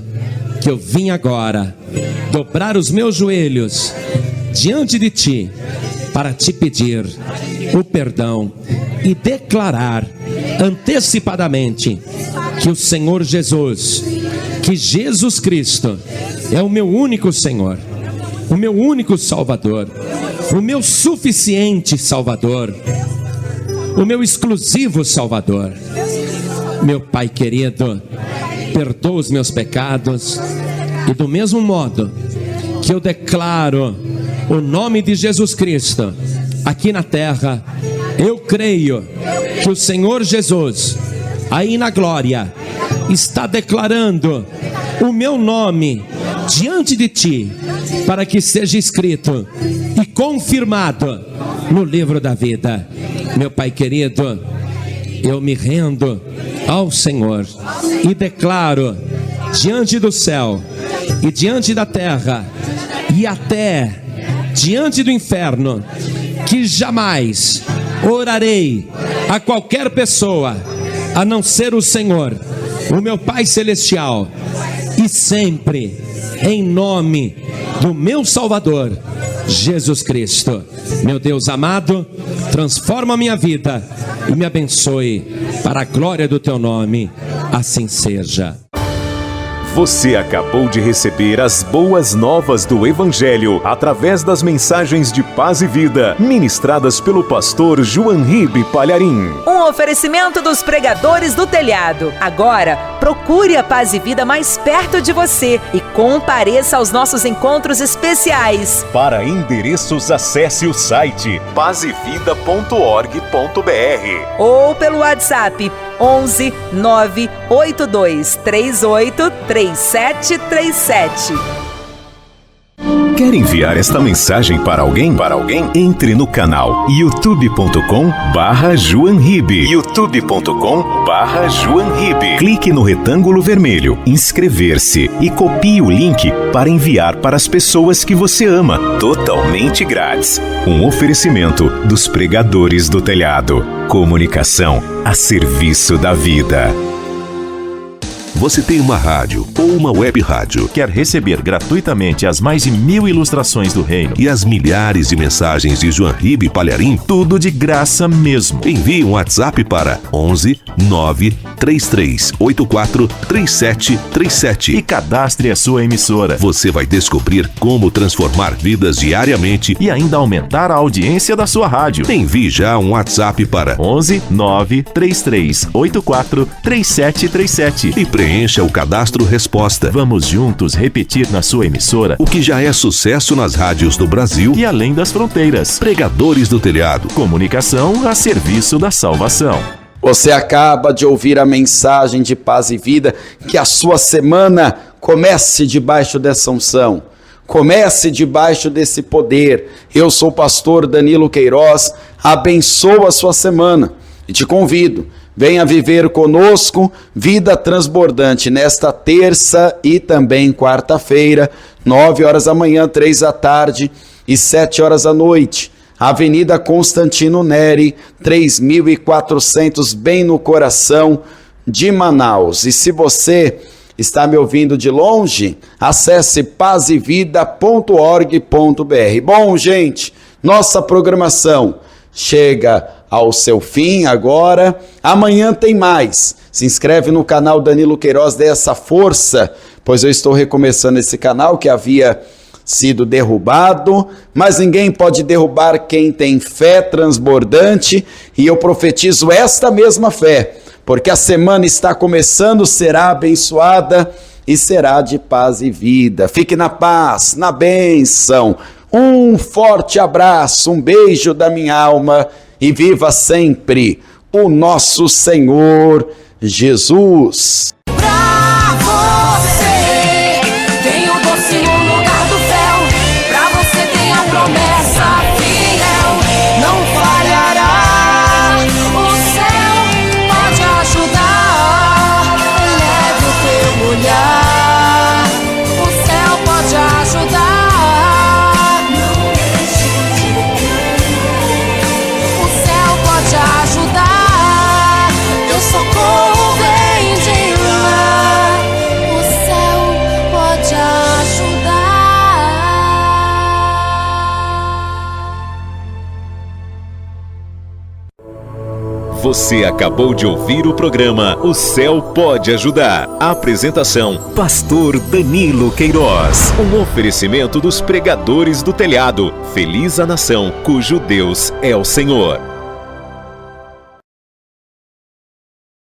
que eu vim agora dobrar os meus joelhos diante de ti, para te pedir o perdão e declarar antecipadamente que o Senhor Jesus, que Jesus Cristo é o meu único Senhor, o meu único Salvador, o meu suficiente Salvador, o meu exclusivo Salvador. Meu Pai querido, perdoa os meus pecados, e do mesmo modo que eu declaro o nome de Jesus Cristo aqui na terra, eu creio que o Senhor Jesus, aí na glória, está declarando o meu nome diante de ti, para que seja escrito e confirmado no livro da vida. Meu Pai querido, eu me rendo ao Senhor e declaro diante do céu e diante da terra e até diante do inferno, que jamais orarei a qualquer pessoa a não ser o Senhor, o meu Pai Celestial, e sempre em nome do meu Salvador, Jesus Cristo. Meu Deus amado, transforma a minha vida e me abençoe para a glória do teu nome. Assim seja. Você acabou de receber as boas novas do Evangelho através das mensagens de paz e vida ministradas pelo pastor João Ribe Palharim. Um oferecimento dos pregadores do telhado. Agora, procure a Paz e Vida mais perto de você e compareça aos nossos encontros especiais. Para endereços, acesse o site pazevida.org.br ou pelo WhatsApp 11 982 38 3737. Quer enviar esta mensagem para alguém? Entre no canal youtube.com/JoanRibe. youtube.com/JoanRibe. Clique no retângulo vermelho, inscrever-se e copie o link para enviar para as pessoas que você ama, totalmente grátis. Um oferecimento dos Pregadores do Telhado. Comunicação a serviço da vida. Você tem uma rádio ou uma web rádio? Quer receber gratuitamente as mais de 1000 ilustrações do reino E as milhares de mensagens de Joanribe Palharim? tudo de graça mesmo. Envie um WhatsApp para 11 93384 3737 E cadastre a sua emissora. Você vai descobrir como transformar vidas diariamente E ainda aumentar a audiência da sua rádio. Envie já um WhatsApp para 11 93384 3737 e preencha o cadastro resposta. Vamos juntos repetir na sua emissora O que já é sucesso nas rádios do Brasil e além das fronteiras. Pregadores do Telhado. Comunicação a serviço da salvação. Você acaba de ouvir a mensagem de paz e vida. Que a sua semana comece debaixo dessa unção. Comece debaixo desse poder. Eu sou o pastor Danilo Queiroz. Abençoa a sua semana. E te convido, venha viver conosco Vida Transbordante nesta terça e também quarta-feira, 9 horas da manhã, 3 da tarde e 7 horas da noite. Avenida Constantino Neri, 3400, bem no coração de Manaus. E se você está me ouvindo de longe, acesse pazevida.org.br. Bom, gente, nossa programação chega ao seu fim agora. Amanhã tem mais. Se inscreve no canal Danilo Queiroz, dê essa força, pois eu estou recomeçando esse canal que havia sido derrubado, mas ninguém pode derrubar quem tem fé transbordante, e eu profetizo esta mesma fé, porque a semana está começando, será abençoada e será de paz e vida. Fique na paz, na bênção. Um forte abraço, um beijo da minha alma e viva sempre o nosso Senhor Jesus. Pra você tem o doce no lugar do fel. Pra você tem a promessa fiel, não falhará. O céu pode ajudar. Leve o teu olhar. O céu pode ajudar. Não deixe de crer. O céu pode ajudar. Teu socorro vem de lá. O céu pode ajudar. Você acabou de ouvir o programa O Céu Pode Ajudar. Apresentação: Pastor Danilo Queiroz. Um oferecimento dos Pregadores do Telhado. Feliz a nação cujo Deus é o Senhor.